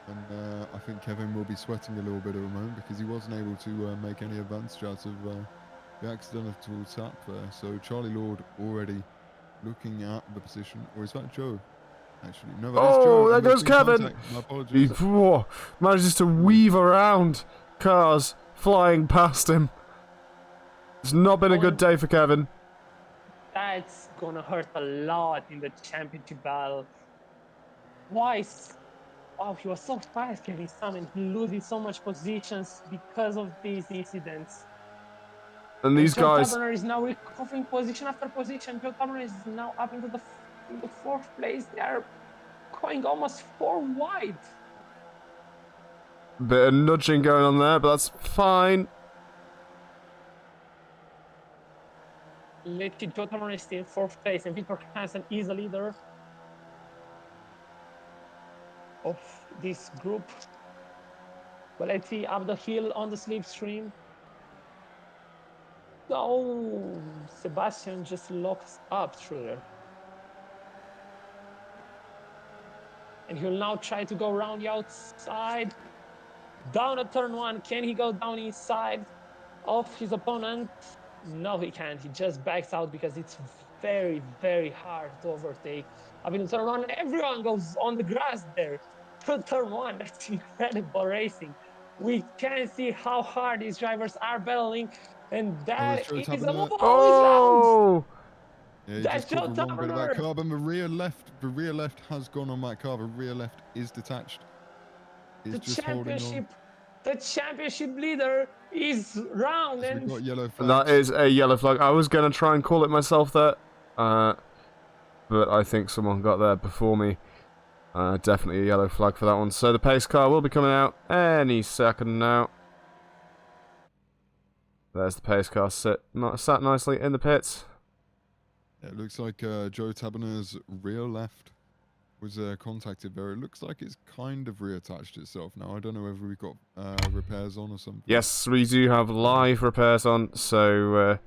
And I think Kevin will be sweating a little bit at the moment because he wasn't able to make any advantage out of the accidental tap there. So Charlie Lord already looking at the position. Or is that Joe? Actually, no, that is Joe. Oh, there and there's goes been Kevin! contact. My He apologies. manages to weave around cars flying past him. It's not been a good day for Kevin. That's gonna hurt a lot in the championship battle. Twice. Wow, he was so fast, Kevin Stam, and he losing so much positions because of these incidents. And And these Joe guys, Taberner is now recovering position after position. Joe Taberner is now up into the 4th place. They are going almost 4 wide. bit of nudging going on there, but that's fine. Let's see, Joe Taberner is still in 4th place, and Victor Hansen is the leader of this group. But let's see, up the hill on the slipstream. Oh, Sebastian just locks up through there. And he'll now try to go around the outside. Down at turn 1. Can he go down inside of his opponent? No, he can't. He just backs out because it's very, very hard to overtake. I mean, turn 1, everyone goes on the grass there. Turn 1, that's incredible racing. We can see how hard these drivers are battling. And that Joe is a Taberner. move. Oh, he's round. Oh! Yeah, he That's just caught Joe the wrong bit of that Taberner. carb, and the rear left has gone on that car. The rear left is detached. It's just holding on. The championship leader is round, As we and got yellow And flags. that is a yellow flag. I was going to try and call it myself there, but I think someone got there before me. Definitely a yellow flag for that one. So the pace car will be coming out any second now. There's the pace car sat nicely in the pits. Yeah, it looks like Joe Taberner's rear left was contacted there. It looks like it's kind of reattached itself now. I don't know whether we've got repairs on or something. Yes, we do have live repairs on, so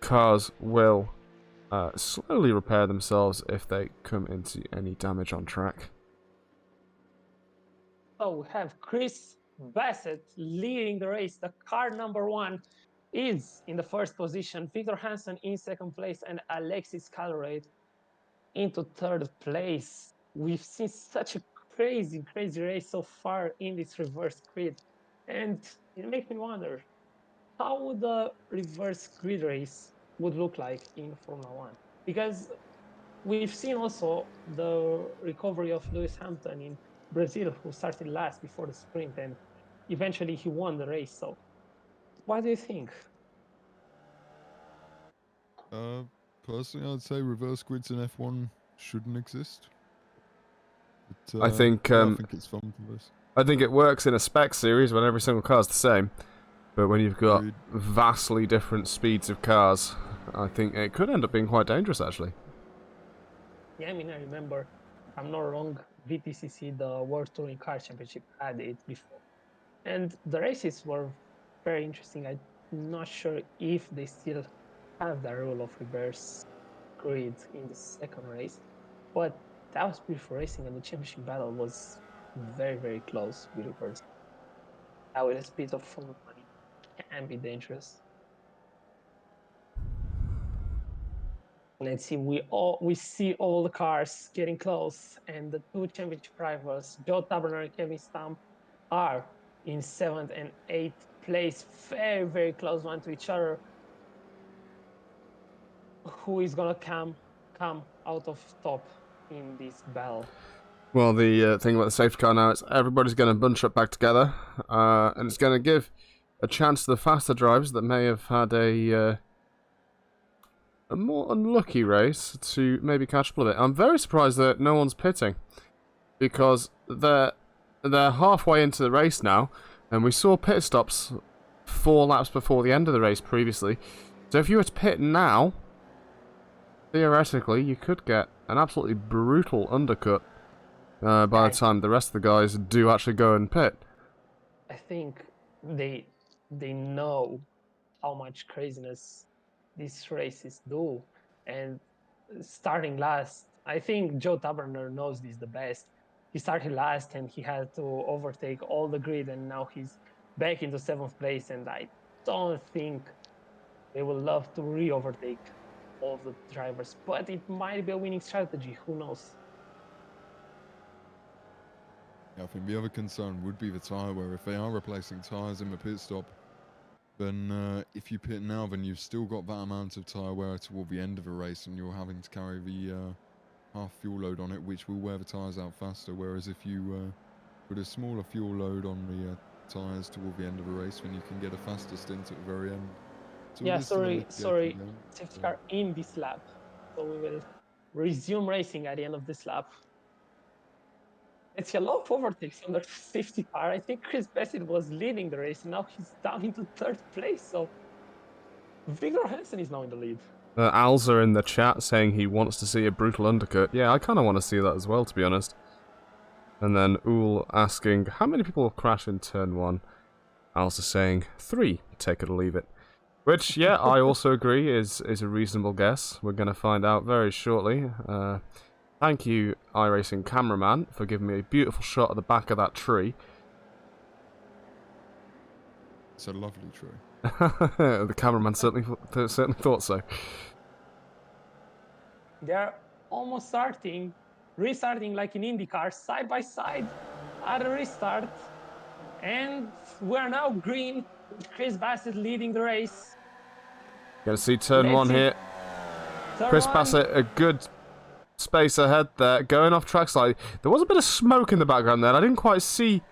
cars will slowly repair themselves if they come into any damage on track. so we have Chris Bassett leading the race, the car number 1. is in the first position, Victor Hansen in second place, and Alexis Calrate into third place. We've seen such a crazy race so far in this reverse grid, and it makes me wonder how would the reverse grid race would look like in Formula One, because we've seen also the recovery of Lewis Hamilton in Brazil, who started last before the sprint, and eventually he won the race. So, what do you think? Personally, I'd say reverse grids in F1 shouldn't exist. But, I think yeah, I think it's fun for this. I think it works in a spec series when every single car's the same, but when you've got Agreed. vastly different speeds of cars, I think it could end up being quite dangerous, actually. Yeah, I mean, I remember, if I'm not wrong, VTCC, the World Touring Car Championship, had it before. And the races were very interesting. I'm not sure if they still have the rule of reverse grid in the second race, but that was beautiful racing, and the championship battle was very close with reverse. That with the speed of Formula One can be dangerous. Let's see, we see all the cars getting close, and the two championship rivals, Joe Taberner and Kevin Stamp, are in 7th and 8th place, very close one to each other. Who is gonna come out of top in this battle? Well, the thing about the safety car now is everybody's going to bunch up back together, and it's going to give a chance to the faster drivers that may have had a more unlucky race to maybe catch up a bit. I'm very surprised that no one's pitting, because they're halfway into the race now, and we saw pit stops 4 laps before the end of the race previously. So if you were to pit now, theoretically, you could get an absolutely brutal undercut by the time the rest of the guys do actually go and pit. I think they know how much craziness these races do, and starting last, I think Joe Taberner knows this the best. He started last and he had to overtake all the grid, and now he's back into 7th place, and I don't think they will love to re-overtake all of the drivers, but it might be a winning strategy, who knows. Yeah, I think the other concern would be the tyre wear. If they are replacing tyres in the pit stop, then if you pit now, then you've still got that amount of tyre wear toward the end of a race, and you're having to carry the half fuel load on it, which will wear the tyres out faster. Whereas if you put a smaller fuel load on the tyres toward the end of a race, then you can get a faster stint at the very end. So Yeah, it is still a sorry, mitigation game, safety car in this lap. So we will resume racing at the end of this lap. It's a lot of overtakes on the safety car. I think Chris Bassett was leading the race, and now he's down into 3rd place. So Victor Hansen is now in the lead. Alza in the chat saying he wants to see a brutal undercut. Yeah, I kind of want to see that as well, to be honest. And then Oul asking, how many people will crash in turn 1? Alza saying, 3, take it or leave it. Which, yeah, I also agree is a reasonable guess. We're going to find out very shortly. Thank you, iRacing cameraman, for giving me a beautiful shot at the back of that tree. It's a lovely tree. The cameraman certainly thought so. They're almost restarting like in IndyCar, side by side at a restart. And we're now green, with Chris Bassett leading the race. Gonna see turn 1 here. Chris Bassett, a good space ahead there, going off track slightly. There was a bit of smoke in the background there. I didn't quite see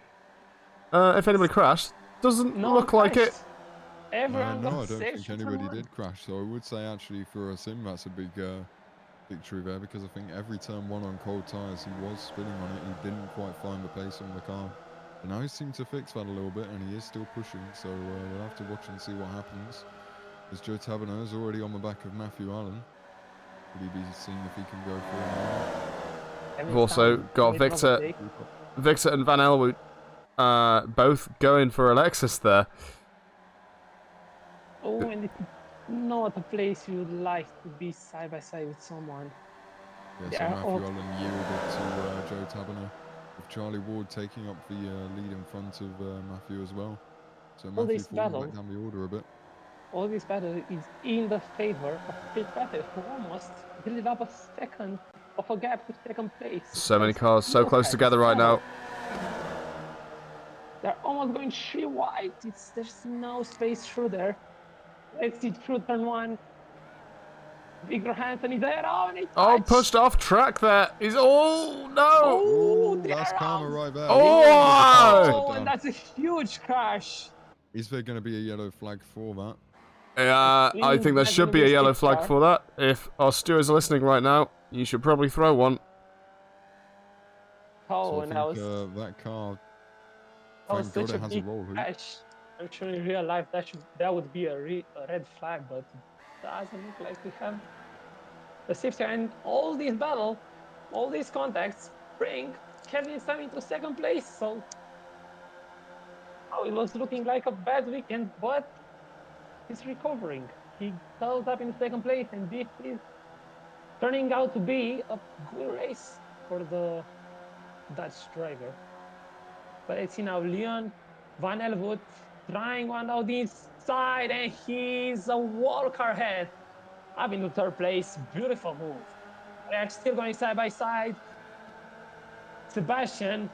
if anybody crashed. Doesn't look like it. Everyone no, got I don't safe think to anybody turn 1. did crash. So I would say actually for a sim that's a big victory there, because I think every turn 1 on cold tyres he was spinning on it. He didn't quite find the pace on the car. But now he seemed to fix that a little bit, and he is still pushing. So we'll have to watch and see what happens. As Joe Taberner is already on the back of Matthew Allen. Could he be seeing if he can go for We've also got Victor and Van Elwood both going for Alexis there. Oh, and it's not a place you'd like to be side by side with someone. Yeah, so Matthew Allen yielded to Joe Taberner, with Charlie Ward taking up the lead in front of Matthew as well. So Matthew falling back down the order a bit. all this battle is in the favor of Chris Bassett, who almost built up a second of a gap to second place. So many Just cars so look close at together this right battle. now. They're almost going 3 wide. There's no space through there. Let's see through turn 1. Victor Hansen is there. Oh, and he Oh, touched. pushed off track there. He's oh no. Oh, Ooh, that's they're karma out. right there. Oh! The car's Oh, upside and down. that's a huge crash. Is there going to be a yellow flag for that? I think there That's should gonna be a yellow safety flag car. for that. If our stewards are listening right now, you should probably throw one. Oh, So I and think that car, that was thank God such it a has a big roll hoop. crash. I'm sure in real life that would be a red flag, but it doesn't look like we have the safety. And all this battle, all these contacts bring Kevin Sam into second place. So it was looking like a bad weekend, but he's recovering. He goes up in second place, and this is turning out to be a good race for the Dutch driver. But let's see now, Leon Van Elvoet trying one out inside, and he's a walker head up into third place. Beautiful move. They're still going side by side. Sebastian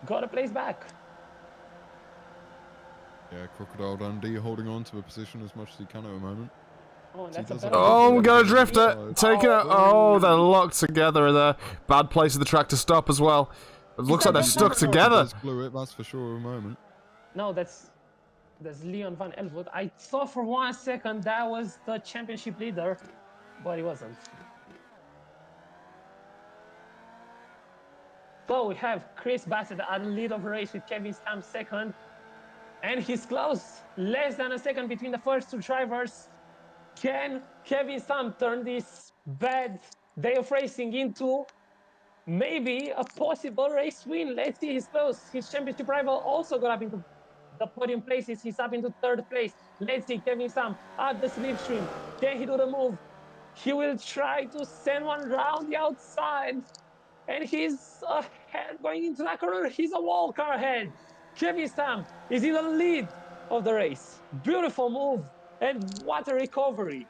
got a place back. Yeah, Crocodile Dundee holding on to a position as much as he can at the moment. Oh, and He that's a does better have Oh, a we bit got a of a drifter. side. Taking it. Oh, they're locked together there. Bad place of the track to stop as well. It looks like they're that stuck Joe Tabernor? together. Just blew it, that's for sure at the moment. No, that's Leon Van Elvoet. I thought for 1 second that was the championship leader, but it wasn't. So we have Chris Bassett at the lead of the race with Kevin Stam second. And he's close. Less than a second between the first two drivers. Can Kevin Stam turn this bad day of racing into maybe a possible race win? Let's see, he's close. His championship rival also got up into the podium places. He's up into third place. Let's see, Kevin Stam at the slipstream. Can he do the move? He will try to send one round the outside. And he's ahead going into that corner. He's a wall car ahead. Kevin Stam is in the lead of the race. Beautiful move. And what a recovery.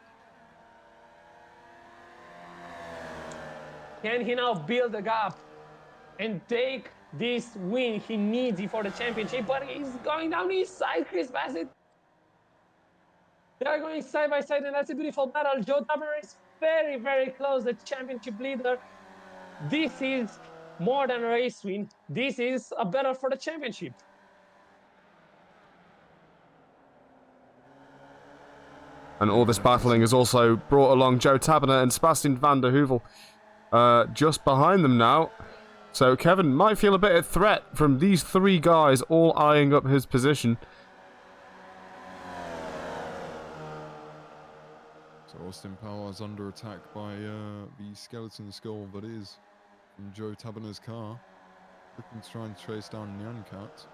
Can he now build a gap and take this win he needs for the championship? But he's going down his side, Chris Bassett. They are going side by side, and that's a beautiful battle. Joe Tabernor is very, very close, the championship leader. This is more than a race win. This is a battle for the championship. And all this battling has also brought along Joe Tabernor and Sebastian Van Der Hoevel just behind them now. So Kevin might feel a bit of threat from these three guys all eyeing up his position. So Austin Power's under attack by the skeleton skull that is from Joe Taberner's car. Looking to try and chase down Nyan Cat.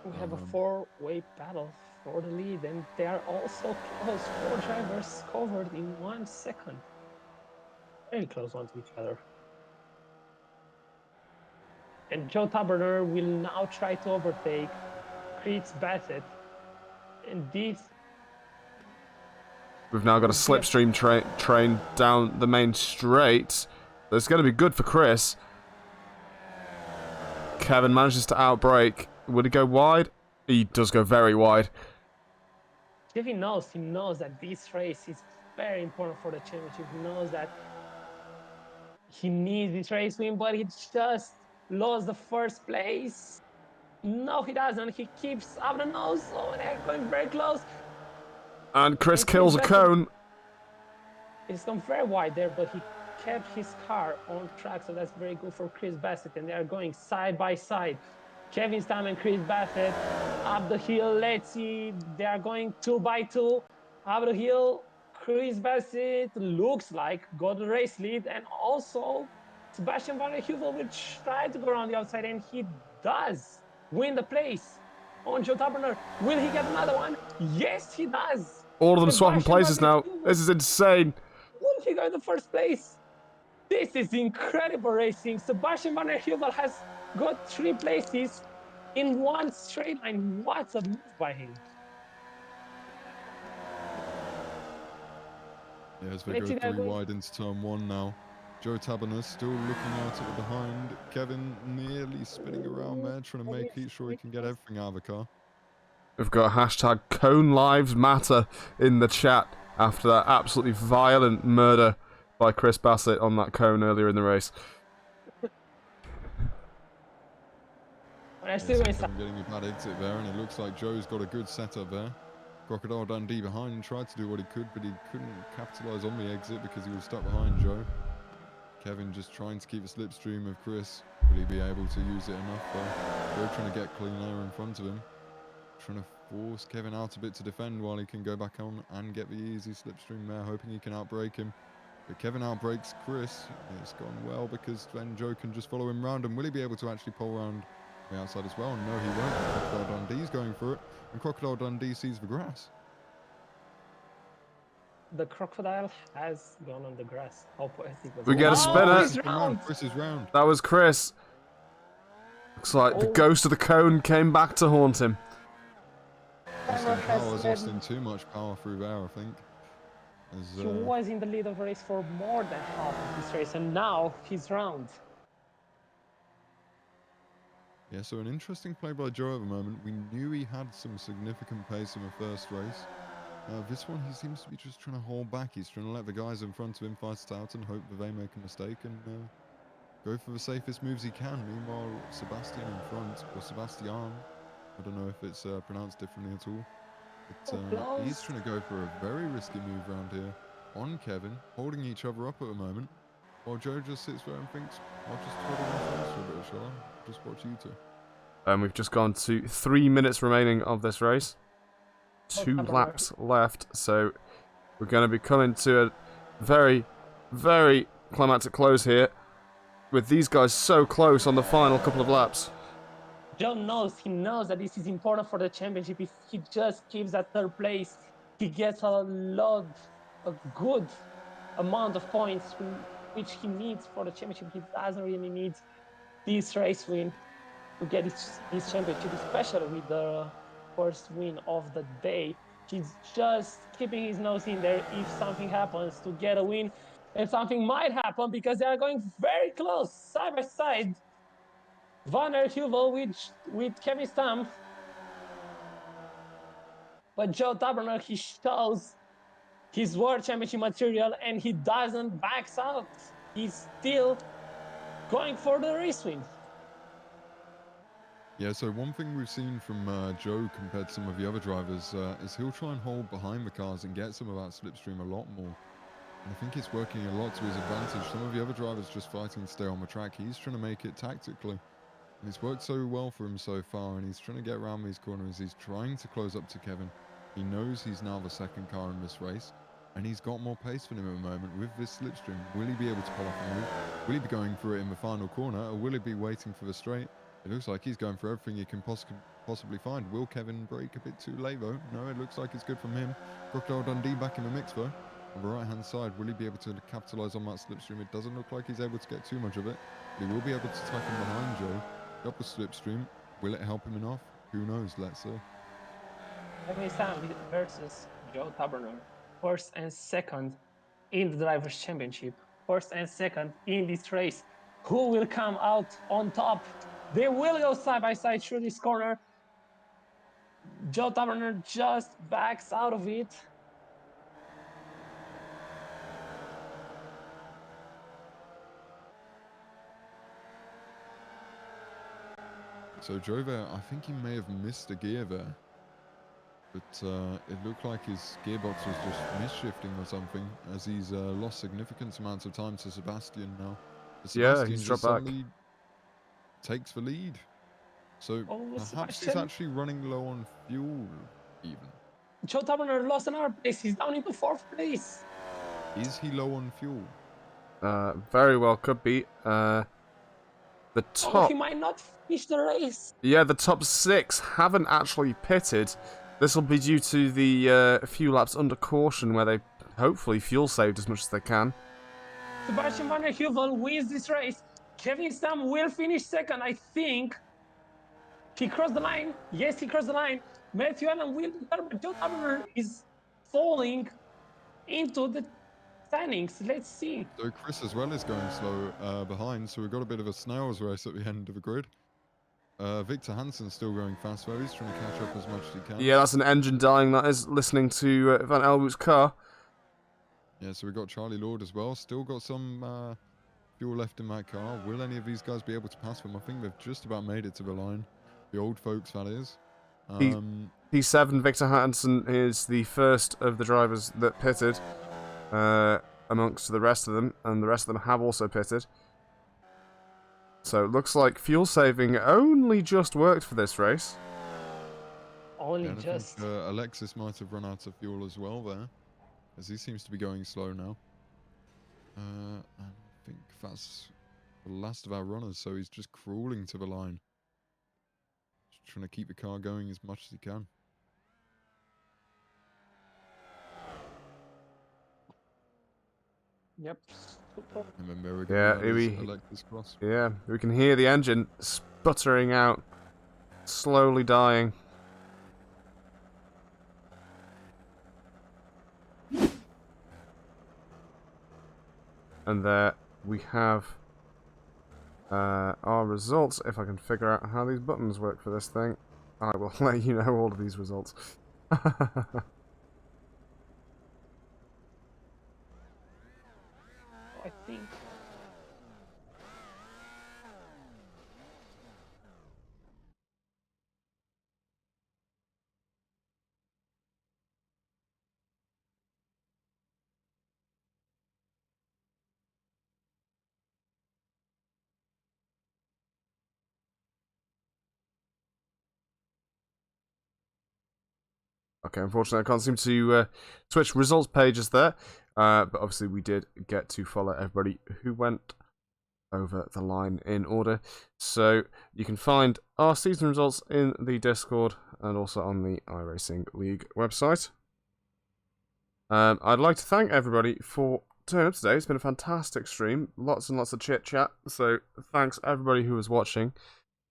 We have a four-way battle for the lead, and they are also close. 4 drivers covered in 1 second. Very close one to each other. And Joe Taberner will now try to overtake Chris Bassett. And this... We've now got a slipstream train down the main straight. That's going to be good for Chris. Kevin manages to outbrake. Would he go wide? He does go very wide. Kevin knows, he knows that this race is very important for the championship. He knows that he needs this race win, but he just lost the first place. No, he doesn't. He keeps up the nose. Oh, they're going very close. And Chris kills a cone. He's gone very wide there, but he kept his car on track, so that's very good for Chris Bassett. And they are going side by side. Kevin Stam and Chris Bassett up the hill. Let's see, they are going 2 by 2 up the hill. Chris Bassett looks like got the race lead, and also Sebastian Van Der Hoevel will try to go around the outside, and he does win the place on Joe Taberner. Will he get another one? Yes, he does. All of them swapping places now. This is insane. Will he go in the first place? This is incredible racing. Sebastian Van Der Hoevel has got 3 places in one straight line. What a move by him. Yeah, as they Let's see go that 3 win. wide into turn 1 now. Joe Taberner still looking out at the behind. Kevin nearly spinning around there, trying to make sure he can get everything out of the car. We've got hashtag Cone Lives Matter in the chat after that absolutely violent murder by Chris Bassett on that cone earlier in the race. But I Yeah, still so going Kevin getting a bad exit there, and it looks like Joe's got a good setup there. Crocodile Dundee behind, tried to do what he could, but he couldn't capitalise on the exit because he was stuck behind Joe. Kevin just trying to keep a slipstream of Chris. Will he be able to use it enough though? Joe trying to get clean air in front of him. Trying to force Kevin out a bit to defend while he can go back on and get the easy slipstream there, hoping he can outbrake him. But Kevin outbreaks Chris. It's gone well because then Joe can just follow him round. And will he be able to actually pull around the outside as well? No, he won't. Crocodile Dundee's going for it. And Crocodile Dundee sees the grass. The crocodile has gone on the grass. How poetic was We it? get a spinner. He's round. Chris is round. That was Chris. Looks like the ghost of the cone came back to haunt him. Austin Powers lost too much power through there, I think. He was in the lead of the race for more than half of this race, and now he's round. Yeah, so an interesting play by Joe at the moment. We knew he had some significant pace in the first race. This one, he seems to be just trying to hold back. He's trying to let the guys in front of him fight it out and hope that they make a mistake and go for the safest moves he can. Meanwhile, Sebastian in front, or Sebastian, I don't know if it's pronounced differently at all. But he's trying to go for a very risky move around here on Kevin, holding each other up at the moment, while Joe just sits there and thinks, I'll just twiddle my thumbs for a bit, shall I? Just watch you two. And we've just gone to 3 minutes remaining of this race. 2 laps left, so we're going to be coming to a very, very climactic close here, with these guys so close on the final couple of laps. Joe knows, he knows that this is important for the championship. If he just keeps that third place, he gets a good amount of points which he needs for the championship. He doesn't really need this race win to get his championship, especially with the first win of the day. He's just keeping his nose in there if something happens to get a win, and something might happen because they are going very close, side by side. Van Der Hoevel with Kevin Stam. But Joe Taberner, he shows his World Championship material and he doesn't back out. He's still going for the race win. Yeah, so one thing we've seen from Joe compared to some of the other drivers is he'll try and hold behind the cars and get some of that slipstream a lot more. And I think it's working a lot to his advantage. Some of the other drivers just fighting to stay on the track. He's trying to make it tactically. And it's worked so well for him so far, and he's trying to get around these corners. He's trying to close up to Kevin. He knows he's now the second car in this race, and he's got more pace for him at the moment with this slipstream. Will he be able to pull off a move? Will he be going for it in the final corner, or will he be waiting for the straight? It looks like he's going for everything he can possibly find. Will Kevin brake a bit too late, though? No, it looks like it's good from him. Crocodile Dundee back in the mix, though. On the right-hand side, will he be able to capitalise on that slipstream? It doesn't look like he's able to get too much of it, but he will be able to tuck him behind Joe. Up the slipstream. Will it help him enough? Who knows? Let's see. Kevin Stam versus Joe Taberner. First and second in the Drivers' Championship. First and second in this race. Who will come out on top? They will go side by side through this corner. Joe Taberner just backs out of it. So Joe there, I think he may have missed a gear there. But it looked like his gearbox was just misshifting or something, as he's lost significant amounts of time to Sebastian now. Yeah, he's dropped back. Takes the lead. So perhaps he's actually running low on fuel, even. Joe Taberner lost another place. He's down into 4th place. Is he low on fuel? Very well could be. The top... he might not finish the race. Yeah, the top 6 haven't actually pitted. This will be due to the few laps under caution where they hopefully fuel saved as much as they can. Sebastian Van Der Hoevel wins this race. Kevin Stam will finish second, I think. He crossed the line. Yes, he crossed the line. Matthew Allen will be third, but Joe Taberner is falling into the standings. Let's see. So Chris as well is going slow behind, so we've got a bit of a snail's race at the end of the grid. Victor Hansen's still going fast though, he's trying to catch up as much as he can. Yeah, that's an engine dying, that is, listening to Van Elwood's car. Yeah, so we've got Charlie Lord as well, still got some fuel left in that car. Will any of these guys be able to pass them? I think they've just about made it to the line. The old folks, that is. P7, Victor Hansen is the first of the drivers that pitted amongst the rest of them, and the rest of them have also pitted. So it looks like fuel saving only just worked for this race. Only and just. I think Alexis might have run out of fuel as well there, as he seems to be going slow now. And I think that's the last of our runners, so he's just crawling to the line. Just trying to keep the car going as much as he can. Yep. Super. And then there we go. Yeah, that is Alexis Cross. Yeah, we can hear the engine sputtering out, slowly dying. And there we have our results. If I can figure out how these buttons work for this thing, I will let you know all of these results. I think. Okay, unfortunately I can't seem to switch results pages there, but obviously we did get to follow everybody who went over the line in order. So you can find our season results in the Discord and also on the iRacing League website. I'd like to thank everybody for turning up today. It's been a fantastic stream, lots and lots of chit chat. So thanks everybody who was watching.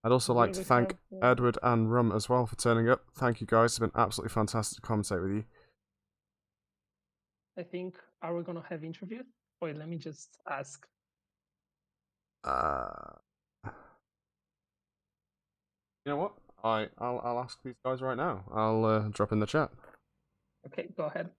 I'd also like to thank Edward and Rum as well for turning up. Thank you guys, it's been absolutely fantastic to commentate with you. I think, are we gonna have interviews? Wait, let me just ask. You know what? I'll ask these guys right now. I'll drop in the chat. Okay, go ahead.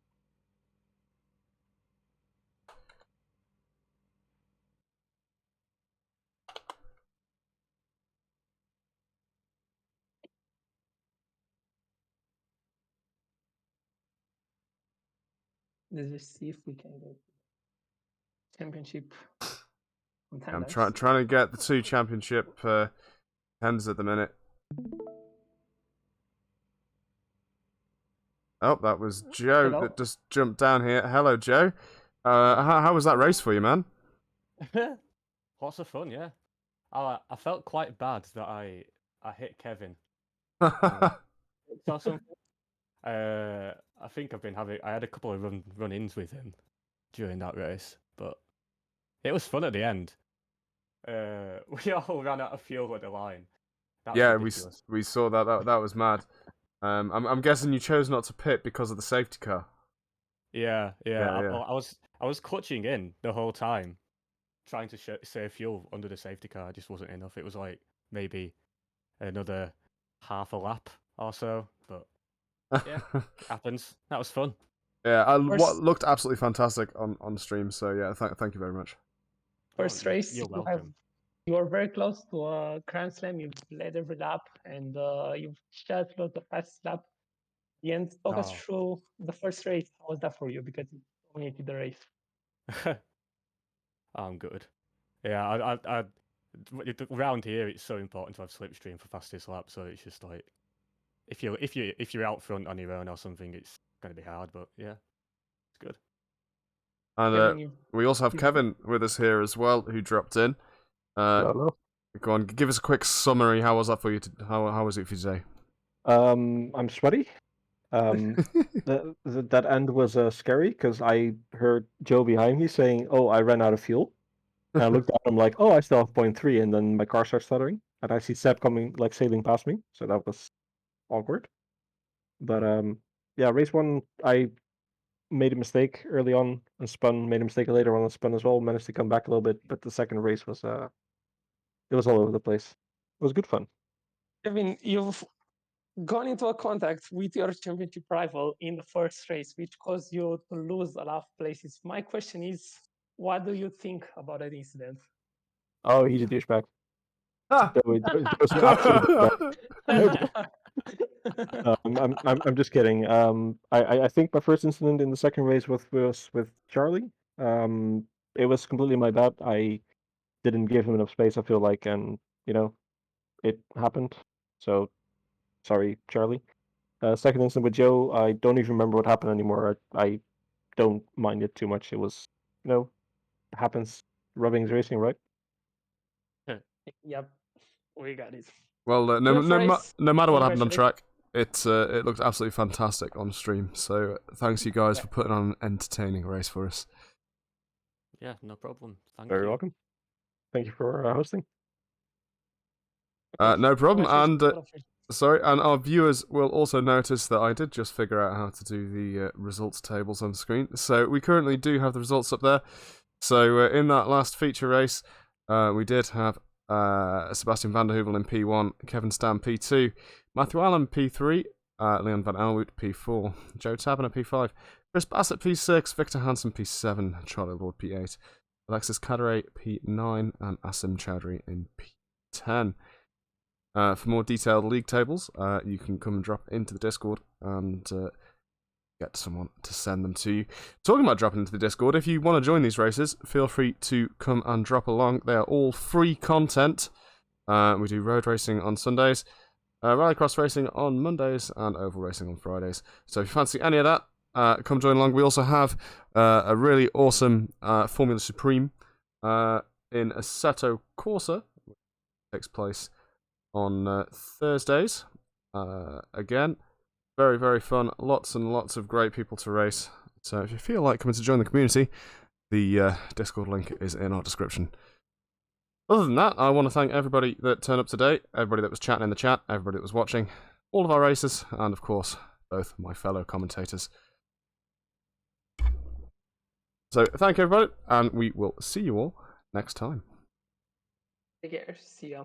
Let's just see if we can get championship I'm contenders. trying to get the 2 championship contenders at the minute. Oh, that was Joe Hello? that just jumped down here. Hello, Joe. How was that race for you, man? Lots of fun, yeah. I felt quite bad that I hit Kevin. So something. I think I had a couple of run-ins with him during that race, but it was fun at the end. We all ran out of fuel at the line. That was Yeah, ridiculous. we saw that. That was mad. I'm guessing you chose not to pit because of the safety car. Yeah. Yeah. I was clutching in the whole time, trying to save fuel under the safety car. It just wasn't enough. It was like maybe another half a lap or so, but yeah, it happens. That was fun. Yeah, what looked absolutely fantastic on stream. So yeah, thank you very much. First race, You're welcome. you are very close to a Grand Slam. You've led every lap, and you've just lost the fastest lap. The end. Talk us through the first race. How was that for you? Because you dominated the race. I'm good. Yeah, around here it's so important to have slipstream for fastest lap. So it's just like if you're out front on your own or something, it's going to be hard. But yeah, it's good. And Kevin, we also have Kevin with us here as well, who dropped in. Hello. Go on, give us a quick summary. How was that for you? How was it for you today? I'm sweaty. That end was scary because I heard Joe behind me saying, "Oh, I ran out of fuel." And I looked at him like, "Oh, I still have 0.3," and then my car starts stuttering, and I see Seb coming, like sailing past me. So that was awkward. But yeah, race 1, I made a mistake early on and spun, made a mistake later on and spun as well, managed to come back a little bit, but the second race was it was all over the place. It was good fun. Kevin, you've gone into a contact with your championship rival in the first race, which caused you to lose a lot of places. My question is, what do you think about that incident? Oh, he's a douchebag. Ah! That was an absolute I'm just kidding. I think my first incident in the second race was with Charlie. It was completely my bad. I didn't give him enough space, I feel like, and it happened. So sorry, Charlie. Second incident with Joe, I don't even remember what happened anymore. I don't mind it too much. It was, it happens. Rubbing's racing, right? Yep, we got it. Well, Good race. no matter what happened on Congratulations. track, it looked absolutely fantastic on stream. So thanks you guys for putting on an entertaining race for us. Yeah, no problem. Thank Very you. welcome. Thank you for hosting. No problem. Congratulations, And both of you. sorry, and our viewers will also notice that I did just figure out how to do the results tables on screen. So we currently do have the results up there. So in that last feature race, we did have Sebastian Van Der Hoevel in P1, Kevin Stam P2, Matthew Allen P3, Leon Van Alwood P4, Joe Taberner P5, Chris Bassett P6, Victor Hansen P7, Charlie Lord P8, Alexis Cadere P9, and Asim Chowdhury in P10. For more detailed league tables, you can come and drop into the Discord and get someone to send them to you. Talking about dropping into the Discord, if you want to join these races, feel free to come and drop along. They are all free content. We do road racing on Sundays, rallycross racing on Mondays, and oval racing on Fridays. So if you fancy any of that, come join along. We also have a really awesome Formula Supreme in Assetto Corsa, which takes place on Thursdays. Again, very, very fun. Lots and lots of great people to race. So if you feel like coming to join the community, the Discord link is in our description. Other than that, I want to thank everybody that turned up today, everybody that was chatting in the chat, everybody that was watching, all of our races, and of course, both my fellow commentators. So thank you everybody, and we will see you all next time. Take care. See ya.